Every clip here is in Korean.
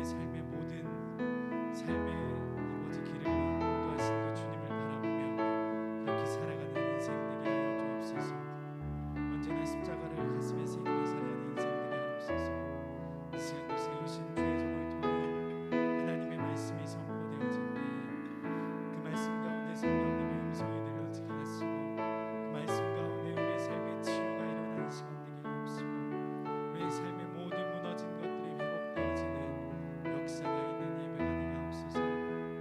삶의 모든 삶의 아버지 길을 인도하신 그 주님을 바라보며 그렇게 살아가는 인생 되게 하여 주옵소서. 언제나 십자가를 가슴에 새기며 살아가는 인생 되게 하옵소서. 이 시간도 세우신 주의 종을 통하여 하나님의 말씀이 선포되어질 때에 그 말씀 가운데 성령님의 음성이 들려지게 하시고 그 말씀 가운데 우리의 삶의 치유가 일어나는 시간 되게 하옵시고 우리의 삶의 모든 무너진 것들이 회복되어지는 역사가 있는 예배가 되게 하옵소서.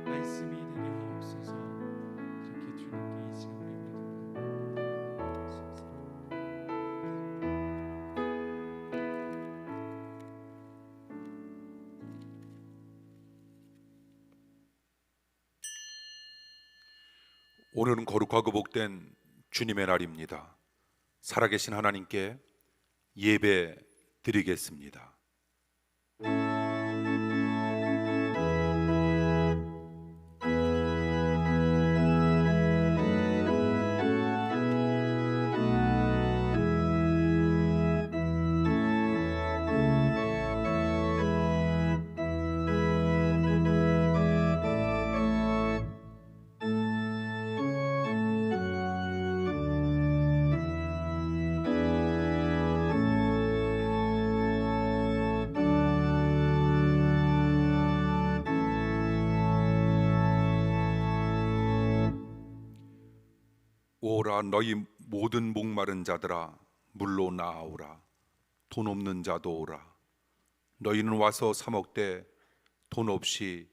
말씀이 되게 하옵소서. 그렇게 주님께 이 시간 우리를 드립니다. 오늘은 거룩하고 복된 주님의 날입니다. 살아계신 하나님께 예배 드리겠습니다. 오라 너희 모든 목마른 자들아 물로 나아오라. 돈 없는 자도 오라. 너희는 와서 사 먹되 돈 없이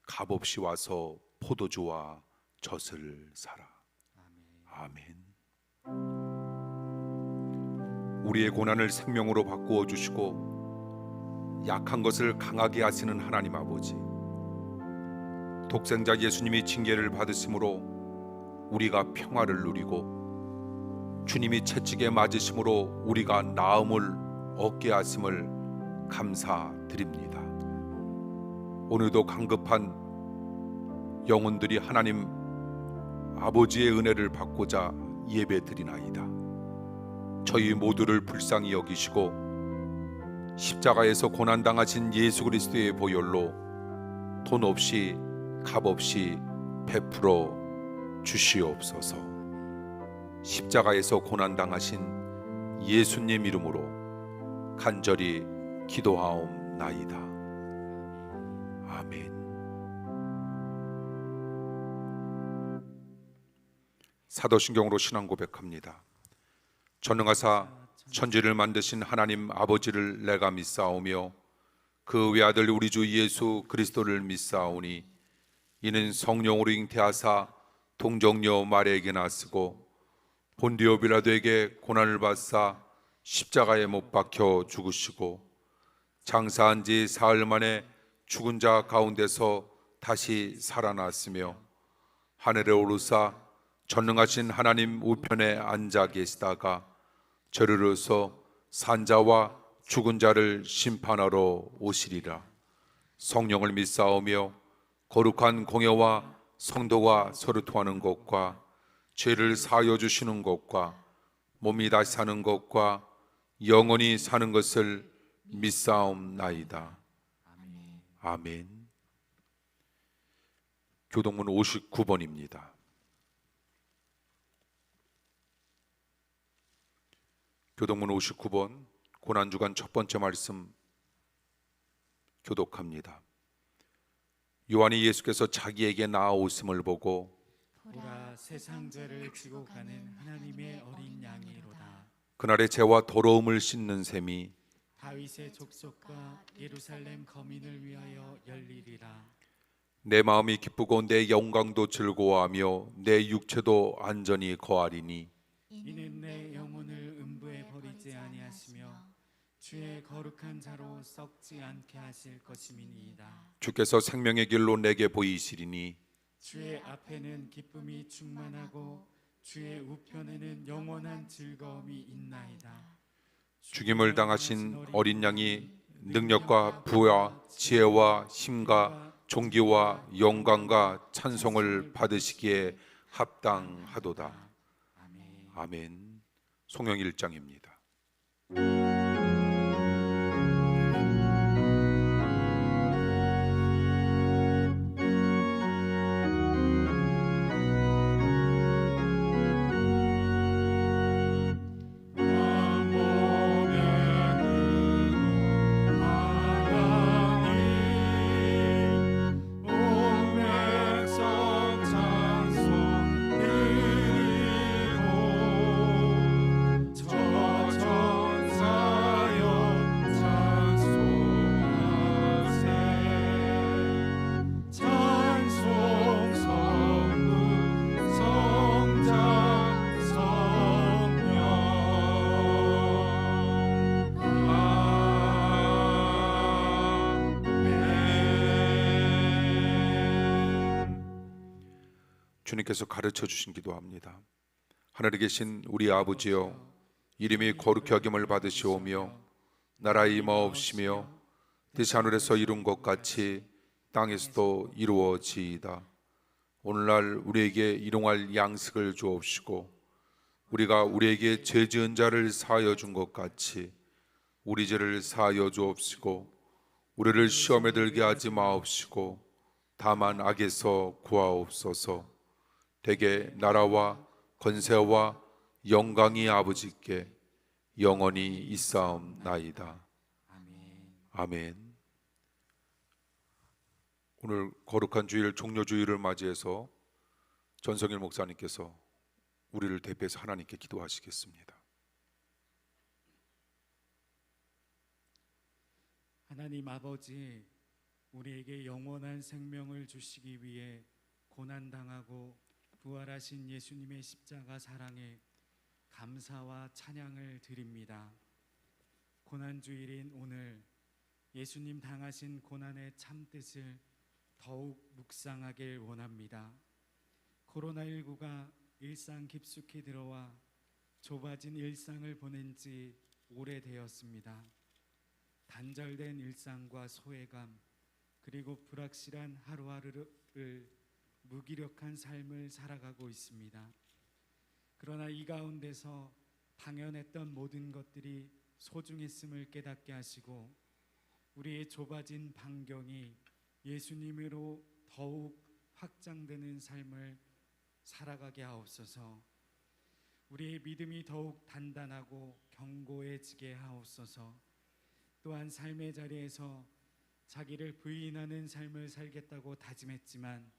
값 없이 와서 포도주와 젖을 사라. 아멘. 우리의 고난을 생명으로 바꾸어 주시고 약한 것을 강하게 하시는 하나님 아버지, 독생자 예수님이 징계를 받으심으로 우리가 평화를 누리고 주님이 채찍에 맞으심으로 우리가 나음을 얻게 하심을 감사드립니다. 오늘도 강급한 영혼들이 하나님 아버지의 은혜를 받고자 예배드리나이다. 저희 모두를 불쌍히 여기시고 십자가에서 고난당하신 예수 그리스도의 보혈로 돈 없이 값 없이 베풀어 주시옵소서. 십자가에서 고난당하신 예수님 이름으로 간절히 기도하옵나이다. 아멘. 사도신경으로 신앙 고백합니다. 전능하사 천지를 만드신 하나님 아버지를 내가 믿사오며 그 외아들 우리 주 예수 그리스도를 믿사오니 이는 성령으로 잉태하사 동정녀 마리아에게 나쓰고 본디오 빌라도에게 고난을 받사 십자가에 못 박혀 죽으시고 장사한 지 사흘 만에 죽은 자 가운데서 다시 살아났으며 하늘에 오르사 전능하신 하나님 우편에 앉아 계시다가 저리로서 산자와 죽은 자를 심판하러 오시리라. 성령을 믿사오며 거룩한 공예와 성도가 서로 통하는 것과 죄를 사하여 주시는 것과 몸이 다시 사는 것과 영원히 사는 것을 믿사옵나이다. 아멘. 교동문 59번입니다. 교동문 59번 고난주간 첫 번째 말씀 교독합니다. 요한이 예수께서 자기에게 나아오심을 보고 보라 세상 죄를 지고 가는 하나님의 어린 양이로다. 그날의 죄와 더러움을 씻는 셈이 다윗의 족속과 예루살렘 거민을 위하여 열리리라. 내 마음이 기쁘고 내 영광도 즐거워하며 내 육체도 안전히 거하리니 이는 내 영혼을 음부에 버리지 아니하시며 주의 거룩한 자로 썩지 않게 하실 것임이니이다. 주께서 생명의 길로 내게 보이시리니 주의 앞에는 기쁨이 충만하고 주의 우편에는 영원한 즐거움이 있나이다. 죽임을 당하신 어린 양이 능력과 부와 지혜와 힘과 존귀와 영광과 찬송을 받으시기에 합당하도다. 아멘. 송영 1장입니다. 주님께서 가르쳐 주신 기도합니다. 하늘에 계신 우리 아버지여, 이름이 거룩히 여김을 받으시오며 나라의 임하옵시며 뜻이 하늘에서 이룬 것 같이 땅에서도 이루어지이다. 오늘날 우리에게 일용할 양식을 주옵시고 우리가 우리에게 죄 지은 자를 사하여 준 것 같이 우리 죄를 사하여 주옵시고 우리를 시험에 들게 하지 마옵시고 다만 악에서 구하옵소서. 대개 나라와 권세와 영광이 아버지께 영원히 있사옵나이다. 아멘. 오늘 거룩한 주일 종료주일을 맞이해서 전성일 목사님께서 우리를 대표해서 하나님께 기도하시겠습니다. 하나님 아버지, 우리에게 영원한 생명을 주시기 위해 고난당하고 부활하신 예수님의 십자가 사랑에 감사와 찬양을 드립니다. 고난주일인 오늘 예수님 당하신 고난의 참뜻을 더욱 묵상하길 원합니다. 코로나19가 일상 깊숙이 들어와 좁아진 일상을 보낸 지 오래되었습니다. 단절된 일상과 소외감, 그리고 불확실한 하루하루를 무기력한 삶을 살아가고 있습니다. 그러나 이 가운데서 당연했던 모든 것들이 소중했음을 깨닫게 하시고 우리의 좁아진 반경이 예수님으로 더욱 확장되는 삶을 살아가게 하옵소서. 우리의 믿음이 더욱 단단하고 견고해지게 하옵소서. 또한 삶의 자리에서 자기를 부인하는 삶을 살겠다고 다짐했지만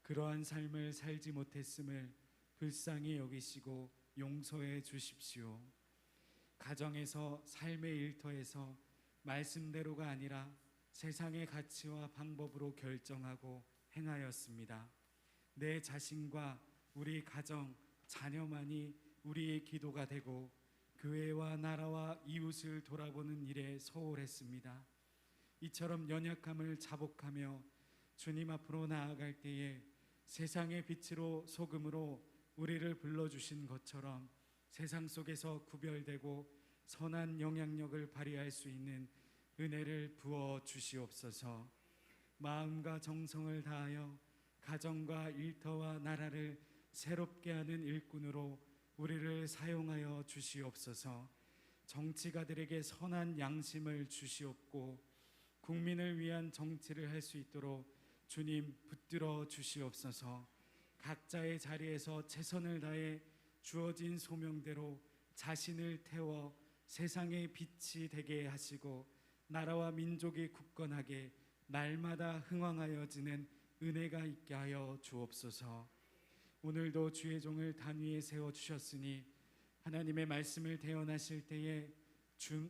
그러한 삶을 살지 못했음을 불쌍히 여기시고 용서해 주십시오. 가정에서 삶의 일터에서 말씀대로가 아니라 세상의 가치와 방법으로 결정하고 행하였습니다. 내 자신과 우리 가정, 자녀만이 우리의 기도가 되고 교회와 나라와 이웃을 돌아보는 일에 소홀했습니다. 이처럼 연약함을 자복하며 주님 앞으로 나아갈 때에 세상의 빛으로 소금으로 우리를 불러주신 것처럼 세상 속에서 구별되고 선한 영향력을 발휘할 수 있는 은혜를 부어 주시옵소서. 마음과 정성을 다하여 가정과 일터와 나라를 새롭게 하는 일꾼으로 우리를 사용하여 주시옵소서. 정치가들에게 선한 양심을 주시옵고 국민을 위한 정치를 할 수 있도록 주님 붙들어 주시옵소서. 각자의 자리에서 최선을 다해 주어진 소명대로 자신을 태워 세상의 빛이 되게 하시고 나라와 민족이 굳건하게 날마다 흥왕하여지는 은혜가 있게 하여 주옵소서. 오늘도 주의 종을 단위에 세워주셨으니 하나님의 말씀을 대언하실 때에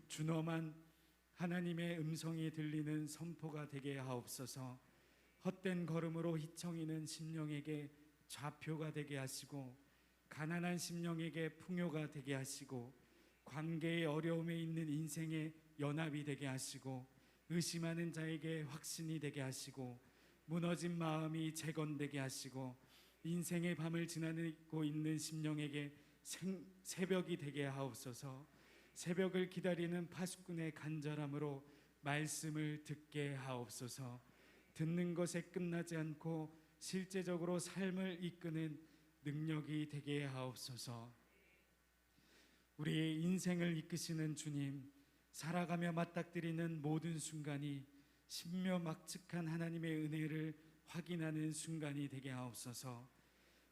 준엄한 하나님의 음성이 들리는 선포가 되게 하옵소서. 헛된 걸음으로 희청이는 심령에게 좌표가 되게 하시고 가난한 심령에게 풍요가 되게 하시고 관계의 어려움에 있는 인생의 연합이 되게 하시고 의심하는 자에게 확신이 되게 하시고 무너진 마음이 재건되게 하시고 인생의 밤을 지나고 있는 심령에게 새벽이 되게 하옵소서. 새벽을 기다리는 파수꾼의 간절함으로 말씀을 듣게 하옵소서. 듣는 것에 끝나지 않고 실제적으로 삶을 이끄는 능력이 되게 하옵소서. 우리의 인생을 이끄시는 주님, 살아가며 맞닥뜨리는 모든 순간이 신묘막측한 하나님의 은혜를 확인하는 순간이 되게 하옵소서.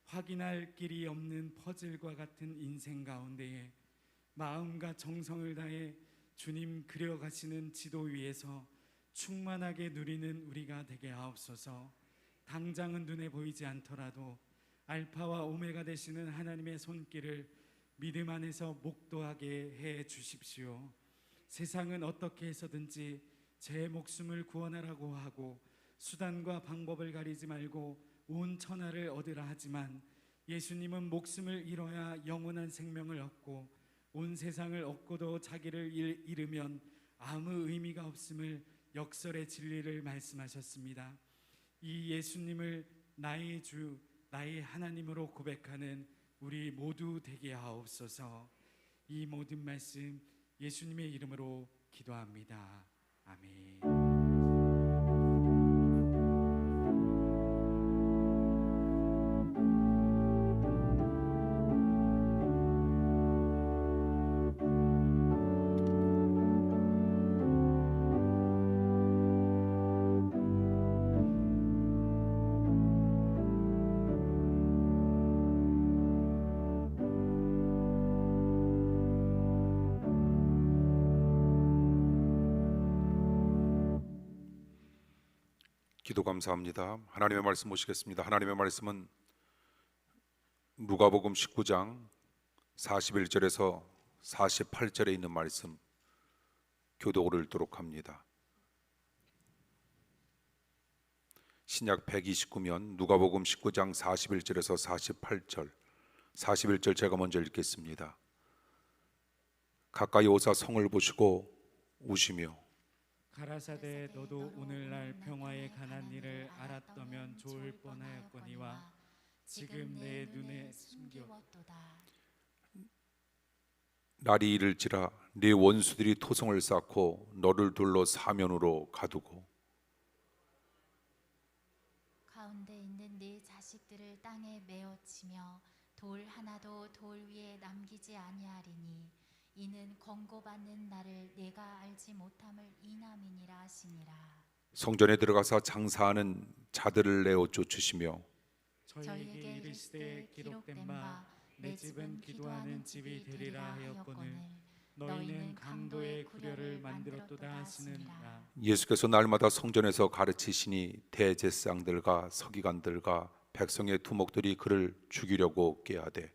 확인할 길이 없는 퍼즐과 같은 인생 가운데에 마음과 정성을 다해 주님 그려가시는 지도 위에서 충만하게 누리는 우리가 되게 하옵소서. 당장은 눈에 보이지 않더라도 알파와 오메가 되시는 하나님의 손길을 믿음 안에서 목도하게 해 주십시오. 세상은 어떻게 해서든지 제 목숨을 구원하라고 하고 수단과 방법을 가리지 말고 온 천하를 얻으라 하지만 예수님은 목숨을 잃어야 영원한 생명을 얻고 온 세상을 얻고도 자기를 잃으면 아무 의미가 없음을 역설의 진리를 말씀하셨습니다. 이 예수님을 나의 주, 나의 하나님으로 고백하는 우리 모두 되게 하옵소서. 이 모든 말씀 예수님의 이름으로 기도합니다. 아멘. 기도 감사합니다. 하나님의 말씀 보시겠습니다. 하나님의 말씀은 누가복음 19장 41절에서 48절에 있는 말씀 교독을 읽도록 합니다. 신약 129면 누가복음 19장 41절에서 48절 41절 제가 먼저 읽겠습니다. 가까이 오사 성을 보시고 우시며 가라사대 너도 오늘날 평화에 관한 일을 알았다면 좋을 뻔하였거니와 지금 내 눈에 숨겼도다. 날이 이를지라 네 원수들이 토성을 쌓고 너를 둘러 사면으로 가두고 가운데 있는 네 자식들을 땅에 메어치며 돌 하나도 돌 위에 남기지 아니하리니 이는 권고받는 나를 내가 알지 못함을 인함이니라 하시니라. 성전에 들어가서 장사하는 자들을 내어 쫓으시며 저희에게 이르시되 기록된 바 내 집은 기도하는 집이 되리라 하였거늘 너희는 강도의 구려를 만들었도다 하시느니라. 예수께서 날마다 성전에서 가르치시니 대제사장들과 서기관들과 백성의 두목들이 그를 죽이려고 꾀하되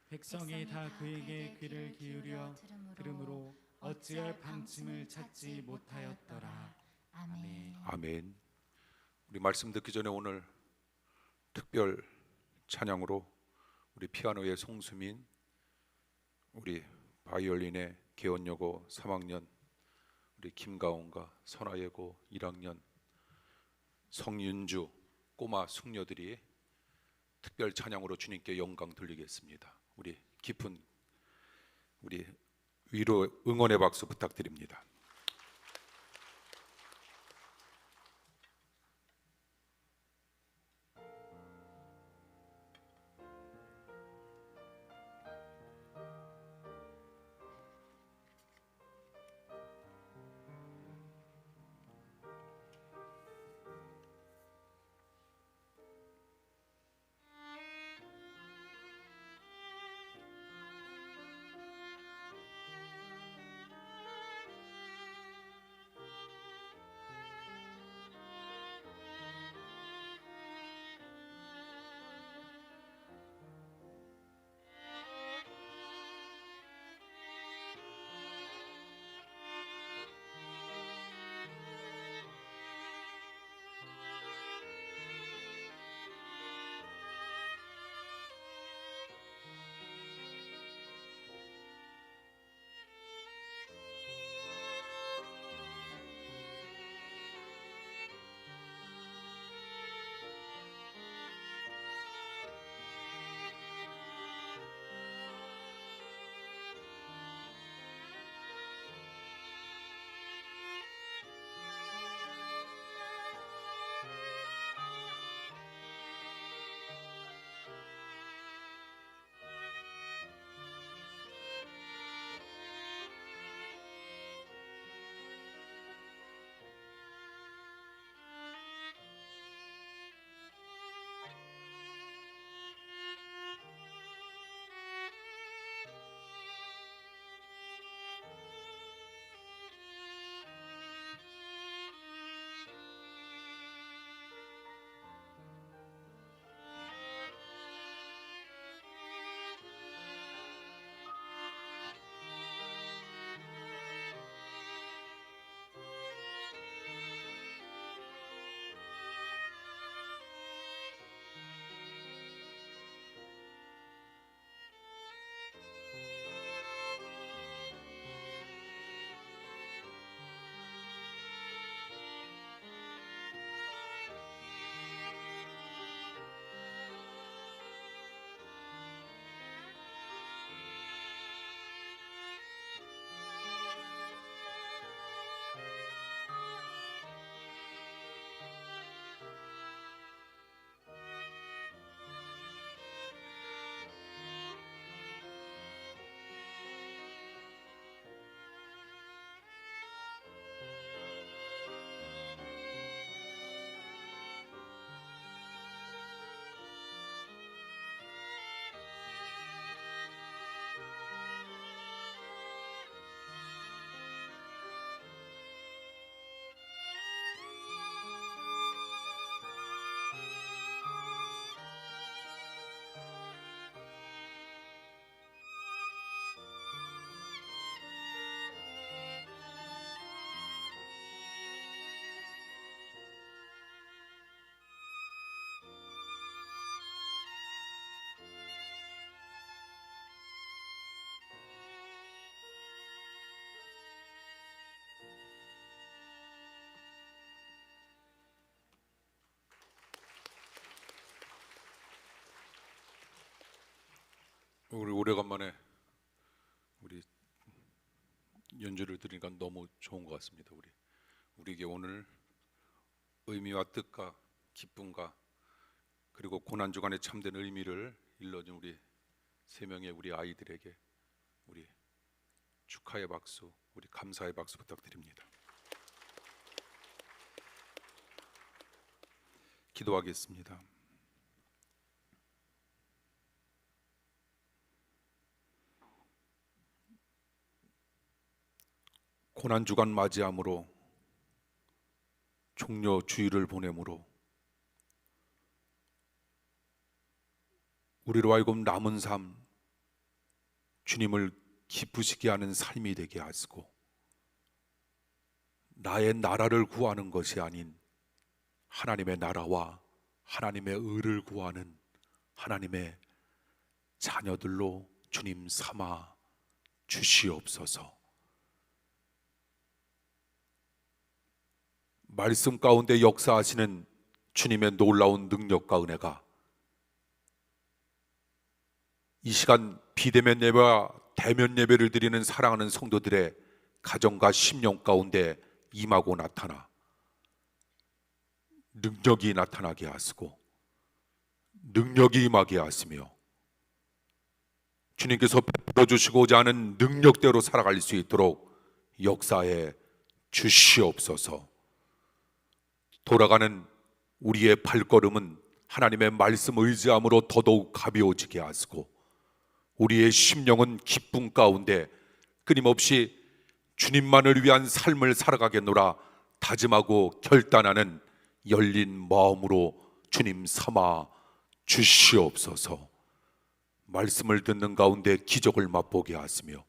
백성이 다 그에게 귀를 기울여 들으므로 어찌할 방침을 찾지 못하였더라. 아멘. 아멘. 우리 말씀 듣기 전에 오늘 특별 찬양으로 우리 피아노의 송수민, 우리 바이올린의 개원여고 3학년 우리 김가온과 선화예고 1학년 성윤주 꼬마 숙녀들이 특별 찬양으로 주님께 영광 돌리겠습니다. 우리 깊은 우리 위로 응원의 박수 부탁드립니다. 우리 오래간만에 우리 연주를 들으니까 너무 좋은 것 같습니다. 우리에게 오늘 의미와 뜻과 기쁨과 그리고 고난 주간에 참된 의미를 일러준 우리 세 명의 우리 아이들에게 우리 축하의 박수, 우리 감사의 박수 부탁드립니다. 기도하겠습니다. 고난 주간 맞이함으로 종려 주일을 보내므로 우리로 하여금 남은 삶 주님을 기쁘시게 하는 삶이 되게 하시고 나의 나라를 구하는 것이 아닌 하나님의 나라와 하나님의 의를 구하는 하나님의 자녀들로 주님 삼아 주시옵소서. 말씀 가운데 역사하시는 주님의 놀라운 능력과 은혜가 이 시간 비대면 예배와 대면 예배를 드리는 사랑하는 성도들의 가정과 심령 가운데 임하고 나타나 능력이 나타나게 하시고 능력이 임하게 하시며 주님께서 베풀어 주시고자 하는 능력대로 살아갈 수 있도록 역사해 주시옵소서. 돌아가는 우리의 발걸음은 하나님의 말씀 의지함으로 더더욱 가벼워지게 하시고 우리의 심령은 기쁨 가운데 끊임없이 주님만을 위한 삶을 살아가겠노라 다짐하고 결단하는 열린 마음으로 주님 삼아 주시옵소서. 말씀을 듣는 가운데 기적을 맛보게 하시며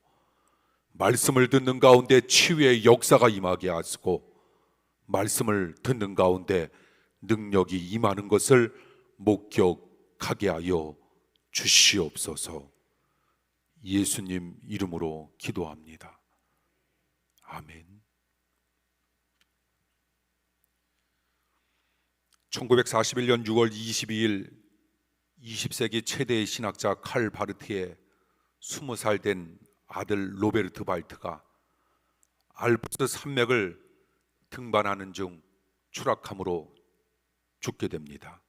말씀을 듣는 가운데 치유의 역사가 임하게 하시고 말씀을 듣는 가운데 능력이 임하는 것을 목격하게 하여 주시옵소서. 예수님 이름으로 기도합니다. 아멘. 1941년 6월 22일 20세기 최대의 신학자 칼 바르트의 20살 된 아들 로베르트 발트가 알프스 산맥을 등반하는 중 추락함으로 죽게 됩니다.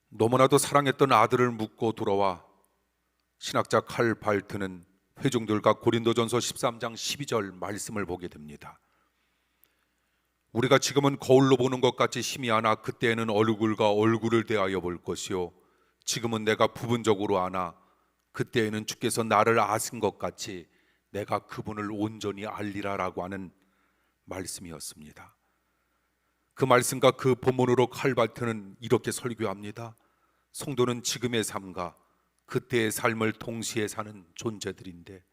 너무나도 사랑했던 아들을 묻고 돌아와 신학자 칼 바르트는 회중들과 고린도전서 13장 12절 말씀을 보게 됩니다. 우리가 지금은 거울로 보는 것 같이 희미하나 그때에는 얼굴과 얼굴을 대하여 볼 것이요 지금은 내가 부분적으로 아나 그때에는 주께서 나를 아신 것 같이 내가 그분을 온전히 알리라라고 하는 말씀이었습니다. 그 말씀과 그 본문으로 칼 바르트는 이렇게 설교합니다. 성도는 지금의 삶과 그때의 삶을 동시에 사는 존재들인데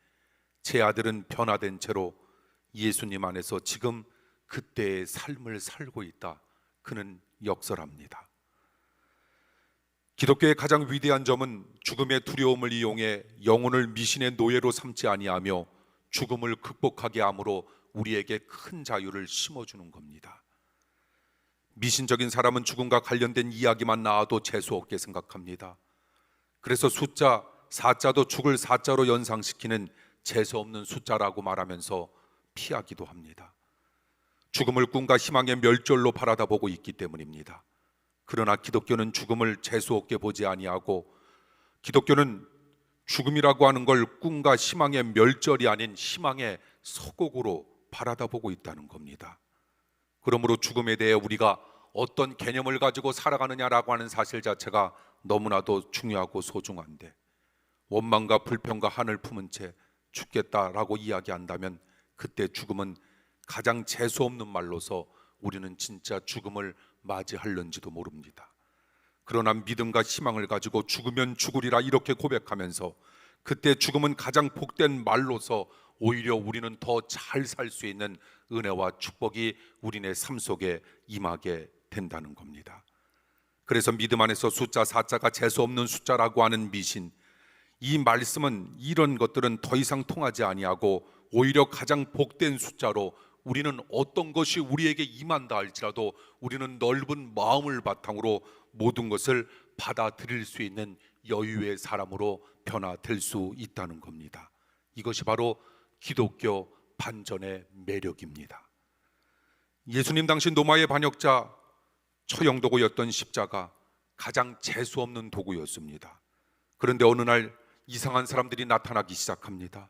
제 아들은 변화된 채로 예수님 안에서 지금 그때의 삶을 살고 있다. 그는 역설합니다. 기독교의 가장 위대한 점은 죽음의 두려움을 이용해 영혼을 미신의 노예로 삼지 아니하며 죽음을 극복하게 함으로 우리에게 큰 자유를 심어주는 겁니다. 미신적인 사람은 죽음과 관련된 이야기만 나와도 재수없게 생각합니다. 그래서 숫자 4자도 죽을 4자로 연상시키는 재수없는 숫자라고 말하면서 피하기도 합니다. 죽음을 꿈과 희망의 멸절로 바라다보고 있기 때문입니다. 그러나 기독교는 죽음을 재수없게 보지 아니하고 기독교는 죽음이라고 하는 걸 꿈과 희망의 멸절이 아닌 희망의 서곡으로 바라다보고 있다는 겁니다. 그러므로 죽음에 대해 우리가 어떤 개념을 가지고 살아가느냐라고 하는 사실 자체가 너무나도 중요하고 소중한데 원망과 불평과 한을 품은 채 죽겠다라고 이야기한다면 그때 죽음은 가장 재수없는 말로서 우리는 진짜 죽음을 맞이할는지도 모릅니다. 그러나 믿음과 희망을 가지고 죽으면 죽으리라 이렇게 고백하면서 그때 죽음은 가장 복된 말로서 오히려 우리는 더 잘 살 수 있는 은혜와 축복이 우리네 삶 속에 임하게 된다는 겁니다. 그래서 믿음 안에서 숫자 4자가 재수없는 숫자라고 하는 미신, 이 말씀은 이런 것들은 더 이상 통하지 아니하고 오히려 가장 복된 숫자로 우리는 어떤 것이 우리에게 임한다 할지라도 우리는 넓은 마음을 바탕으로 모든 것을 받아들일 수 있는 여유의 사람으로 변화될 수 있다는 겁니다. 이것이 바로 기독교 반전의 매력입니다. 예수님 당시 로마의 반역자 처형도구였던 십자가, 가장 재수 없는 도구였습니다. 그런데 어느 날 이상한 사람들이 나타나기 시작합니다.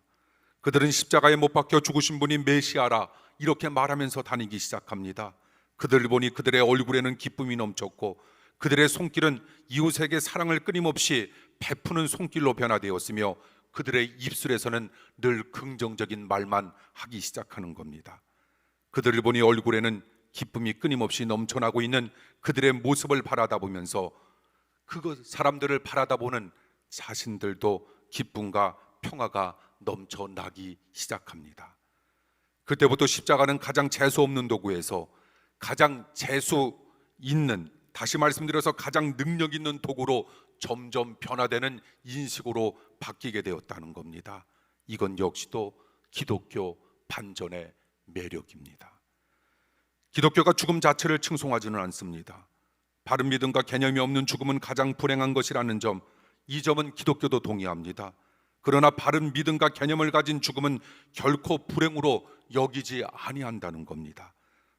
그들은 십자가에 못 박혀 죽으신 분이 메시아라 이렇게 말하면서 다니기 시작합니다. 그들을 보니 그들의 얼굴에는 기쁨이 넘쳤고 그들의 손길은 이웃에게 사랑을 끊임없이 베푸는 손길로 변화되었으며 그들의 입술에서는 늘 긍정적인 말만 하기 시작하는 겁니다. 그들을 보니 얼굴에는 기쁨이 끊임없이 넘쳐나고 있는 그들의 모습을 바라다보면서 그 사람들을 바라다보는 자신들도 기쁨과 평화가 넘쳐나기 시작합니다. 그때부터 십자가는 가장 재수 없는 도구에서 가장 재수 있는, 다시 말씀드려서 가장 능력 있는 도구로 점점 변화되는 인식으로 바뀌게 되었다는 겁니다. 이건 역시도 기독교 반전의 매력입니다. 기독교가 죽음 자체를 칭송하지는 않습니다. 바른 믿음과 개념이 없는 죽음은 가장 불행한 것이라는 점, 이 점은 기독교도 동의합니다. 그러나 바른 믿음과 개념을 가진 죽음은 결코 불행으로 여기지 아니한다는 겁니다.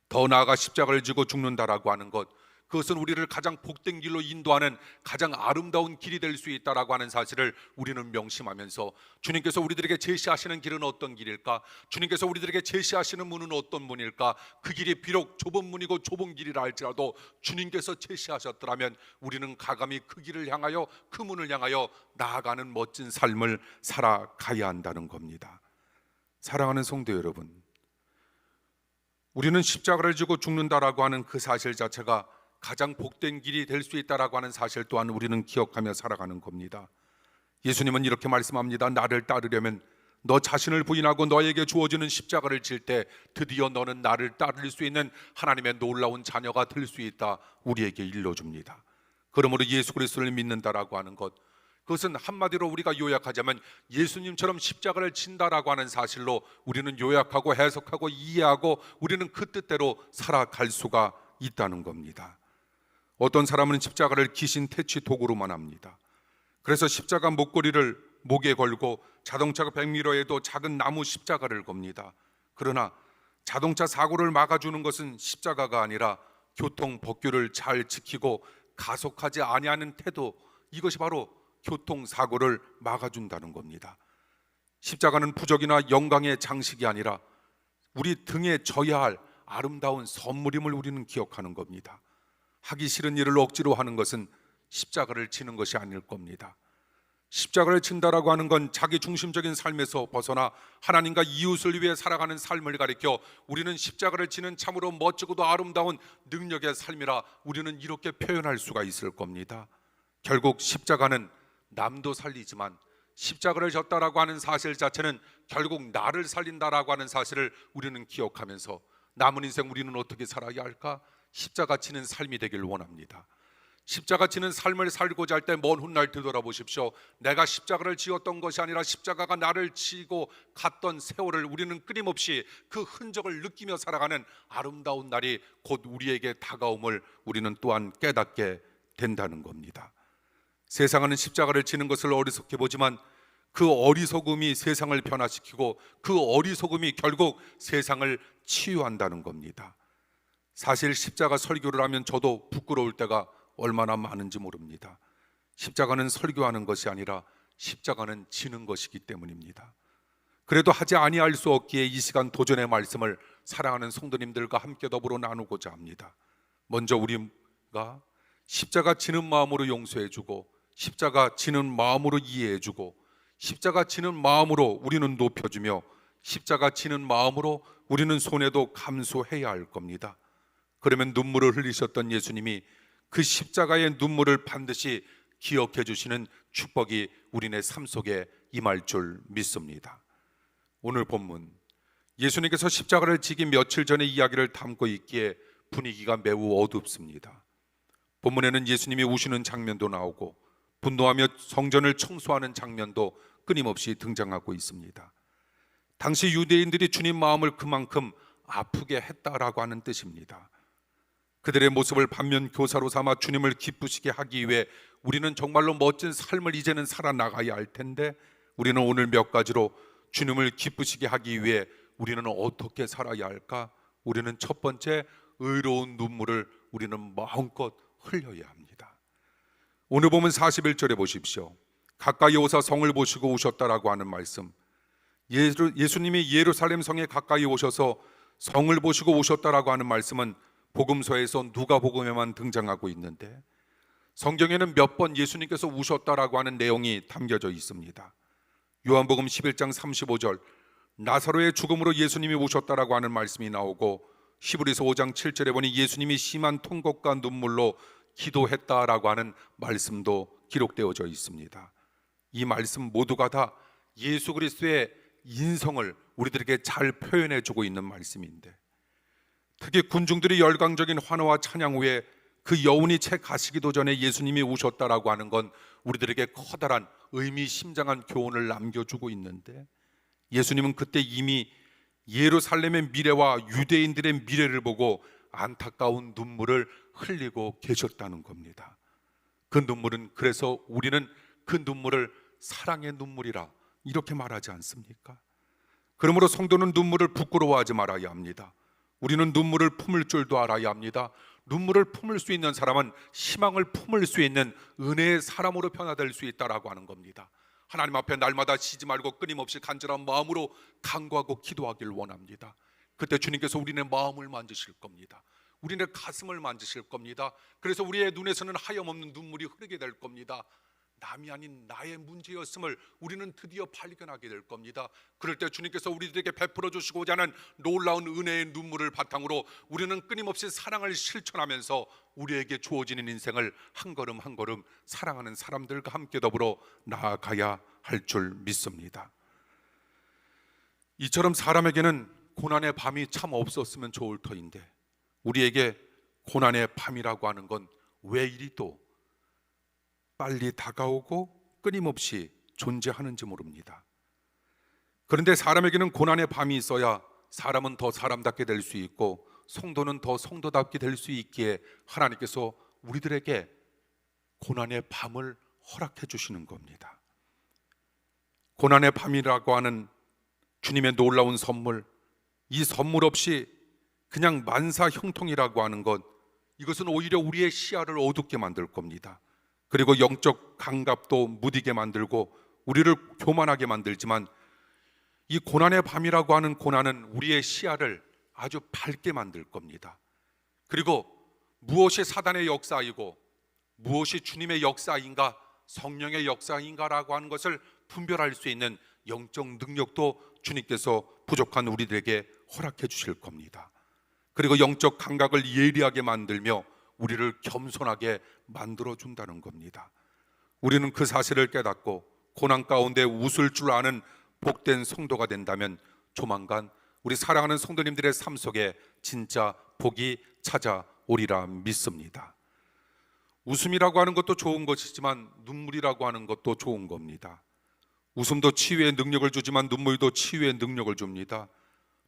더 나아가 십자가를 지고 죽는다라고 하는 것, 그것은 우리를 가장 복된 길로 인도하는 가장 아름다운 길이 될 수 있다라고 하는 사실을 우리는 명심하면서 주님께서 우리들에게 제시하시는 길은 어떤 길일까? 주님께서 우리들에게 제시하시는 문은 어떤 문일까? 그 길이 비록 좁은 문이고 좁은 길이라 할지라도 주님께서 제시하셨더라면 우리는 가감히 그 길을 향하여, 그 문을 향하여 나아가는 멋진 삶을 살아가야 한다는 겁니다. 사랑하는 성도 여러분, 우리는 십자가를 지고 죽는다라고 하는 그 사실 자체가 가장 복된 길이 될 수 있다라고 하는 사실 또한 우리는 기억하며 살아가는 겁니다. 예수님은 이렇게 말씀합니다. 나를 따르려면 너 자신을 부인하고 너에게 주어지는 십자가를 질 때 드디어 너는 나를 따를 수 있는 하나님의 놀라운 자녀가 될 수 있다 우리에게 일러줍니다. 그러므로 예수 그리스도를 믿는다라고 하는 것, 그것은 한마디로 우리가 요약하자면 예수님처럼 십자가를 진다라고 하는 사실로 우리는 요약하고 해석하고 이해하고 우리는 그 뜻대로 살아갈 수가 있다는 겁니다. 어떤 사람은 십자가를 귀신 퇴치 도구로만 합니다. 그래서 십자가 목걸이를 목에 걸고 자동차 백미러에도 작은 나무 십자가를 겁니다. 그러나 자동차 사고를 막아주는 것은 십자가가 아니라 교통 법규를 잘 지키고 가속하지 아니하는 태도, 이것이 바로 교통사고를 막아준다는 겁니다. 십자가는 부적이나 영광의 장식이 아니라 우리 등에 져야 할 아름다운 선물임을 우리는 기억하는 겁니다. 하기 싫은 일을 억지로 하는 것은 십자가를 지는 것이 아닐 겁니다. 십자가를 진다라고 하는 건 자기 중심적인 삶에서 벗어나 하나님과 이웃을 위해 살아가는 삶을 가리켜 우리는 십자가를 지는 참으로 멋지고도 아름다운 능력의 삶이라 우리는 이렇게 표현할 수가 있을 겁니다. 결국 십자가는 남도 살리지만 십자가를 졌다라고 하는 사실 자체는 결국 나를 살린다라고 하는 사실을 우리는 기억하면서 남은 인생 우리는 어떻게 살아야 할까? 십자가 지는 삶이 되길 원합니다. 십자가 지는 삶을 살고자 할 때 먼 훗날 되돌아보십시오. 내가 십자가를 지었던 것이 아니라 십자가가 나를 지고 갔던 세월을 우리는 끊임없이 그 흔적을 느끼며 살아가는 아름다운 날이 곧 우리에게 다가옴을 우리는 또한 깨닫게 된다는 겁니다. 세상은 십자가를 지는 것을 어리석게 보지만 그 어리석음이 세상을 변화시키고 그 어리석음이 결국 세상을 치유한다는 겁니다. 사실 십자가 설교를 하면 저도 부끄러울 때가 얼마나 많은지 모릅니다. 십자가는 설교하는 것이 아니라 십자가는 지는 것이기 때문입니다. 그래도 하지 아니할 수 없기에 이 시간 도전의 말씀을 사랑하는 성도님들과 함께 더불어 나누고자 합니다. 먼저 우리가 십자가 지는 마음으로 용서해주고 십자가 지는 마음으로 이해해주고 십자가 지는 마음으로 우리는 높여주며 십자가 지는 마음으로 우리는 손해도 감수해야 할 겁니다. 그러면 눈물을 흘리셨던 예수님이 그 십자가의 눈물을 반드시 기억해 주시는 축복이 우리네 삶 속에 임할 줄 믿습니다. 오늘 본문, 예수님께서 십자가를 지기 며칠 전의 이야기를 담고 있기에 분위기가 매우 어둡습니다. 본문에는 예수님이 우시는 장면도 나오고 분노하며 성전을 청소하는 장면도 끊임없이 등장하고 있습니다. 당시 유대인들이 주님 마음을 그만큼 아프게 했다라고 하는 뜻입니다. 그들의 모습을 반면 교사로 삼아 주님을 기쁘시게 하기 위해 우리는 정말로 멋진 삶을 이제는 살아나가야 할 텐데 우리는 오늘 몇 가지로 주님을 기쁘시게 하기 위해 우리는 어떻게 살아야 할까? 우리는 첫 번째, 의로운 눈물을 우리는 마음껏 흘려야 합니다. 오늘 보면 41절에 보십시오. 가까이 오사 성을 보시고 오셨다라고 하는 말씀, 예수님이 예루살렘 성에 가까이 오셔서 성을 보시고 오셨다라고 하는 말씀은 복음서에서 누가복음에만 등장하고 있는데 성경에는 몇 번 예수님께서 우셨다라고 하는 내용이 담겨져 있습니다. 요한복음 11장 35절, 나사로의 죽음으로 예수님이 오셨다라고 하는 말씀이 나오고, 히브리서 5장 7절에 보니 예수님이 심한 통곡과 눈물로 기도했다라고 하는 말씀도 기록되어져 있습니다. 이 말씀 모두가 다 예수 그리스도의 인성을 우리들에게 잘 표현해 주고 있는 말씀인데, 특히 군중들이 열광적인 환호와 찬양 후에 그 여운이 채 가시기도 전에 예수님이 오셨다라고 하는 건 우리들에게 커다란 의미심장한 교훈을 남겨주고 있는데, 예수님은 그때 이미 예루살렘의 미래와 유대인들의 미래를 보고 안타까운 눈물을 흘리고 계셨다는 겁니다. 그 눈물은, 그래서 우리는 그 눈물을 사랑의 눈물이라 이렇게 말하지 않습니까? 그러므로 성도는 눈물을 부끄러워하지 말아야 합니다. 우리는 눈물을 품을 줄도 알아야 합니다. 눈물을 품을 수 있는 사람은 희망을 품을 수 있는 은혜의 사람으로 변화될 수 있다라고 하는 겁니다. 하나님 앞에 날마다 쉬지 말고 끊임없이 간절한 마음으로 간구하고 기도하길 원합니다. 그때 주님께서 우리의 마음을 만지실 겁니다. 우리의 가슴을 만지실 겁니다. 그래서 우리의 눈에서는 하염없는 눈물이 흐르게 될 겁니다. 남이 아닌 나의 문제였음을 우리는 드디어 발견하게 될 겁니다. 그럴 때 주님께서 우리들에게 베풀어 주시고자 하는 놀라운 은혜의 눈물을 바탕으로 우리는 끊임없이 사랑을 실천하면서 우리에게 주어지는 인생을 한 걸음 한 걸음 사랑하는 사람들과 함께 더불어 나아가야 할 줄 믿습니다. 이처럼 사람에게는 고난의 밤이 참 없었으면 좋을 터인데, 우리에게 고난의 밤이라고 하는 건 왜 이리 또 빨리 다가오고 끊임없이 존재하는지 모릅니다. 그런데 사람에게는 고난의 밤이 있어야 사람은 더 사람답게 될 수 있고 성도는 더 성도답게 될 수 있기에 하나님께서 우리들에게 고난의 밤을 허락해 주시는 겁니다. 고난의 밤이라고 하는 주님의 놀라운 선물, 이 선물 없이 그냥 만사 형통이라고 하는 것, 이것은 오히려 우리의 시야를 어둡게 만들 겁니다. 그리고 영적 감각도 무디게 만들고 우리를 교만하게 만들지만, 이 고난의 밤이라고 하는 고난은 우리의 시야를 아주 밝게 만들 겁니다. 그리고 무엇이 사단의 역사이고 무엇이 주님의 역사인가, 성령의 역사인가라고 하는 것을 분별할 수 있는 영적 능력도 주님께서 부족한 우리들에게 허락해 주실 겁니다. 그리고 영적 감각을 예리하게 만들며 우리를 겸손하게 만들어 준다는 겁니다. 우리는 그 사실을 깨닫고 고난 가운데 웃을 줄 아는 복된 성도가 된다면 조만간 우리 사랑하는 성도님들의 삶 속에 진짜 복이 찾아오리라 믿습니다. 웃음이라고 하는 것도 좋은 것이지만 눈물이라고 하는 것도 좋은 겁니다. 웃음도 치유의 능력을 주지만 눈물도 치유의 능력을 줍니다.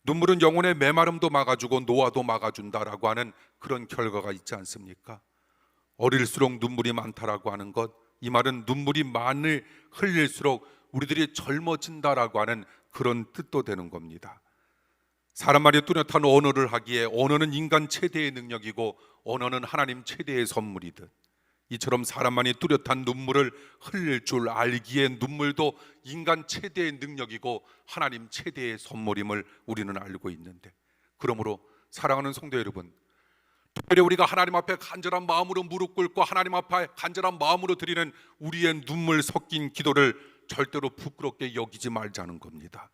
눈물은 영혼의 메마름도 막아주고 노화도 막아준다라고 하는 그런 결과가 있지 않습니까? 어릴수록 눈물이 많다라고 하는 것, 이 말은 눈물이 많이 흘릴수록 우리들이 젊어진다라고 하는 그런 뜻도 되는 겁니다. 사람 말이 뚜렷한 언어를 하기에 언어는 인간 최대의 능력이고 언어는 하나님 최대의 선물이듯, 이처럼 사람만이 뚜렷한 눈물을 흘릴 줄 알기에 눈물도 인간 최대의 능력이고 하나님 최대의 선물임을 우리는 알고 있는데, 그러므로 사랑하는 성도 여러분, 특별히 우리가 하나님 앞에 간절한 마음으로 무릎 꿇고 하나님 앞에 간절한 마음으로 드리는 우리의 눈물 섞인 기도를 절대로 부끄럽게 여기지 말자는 겁니다.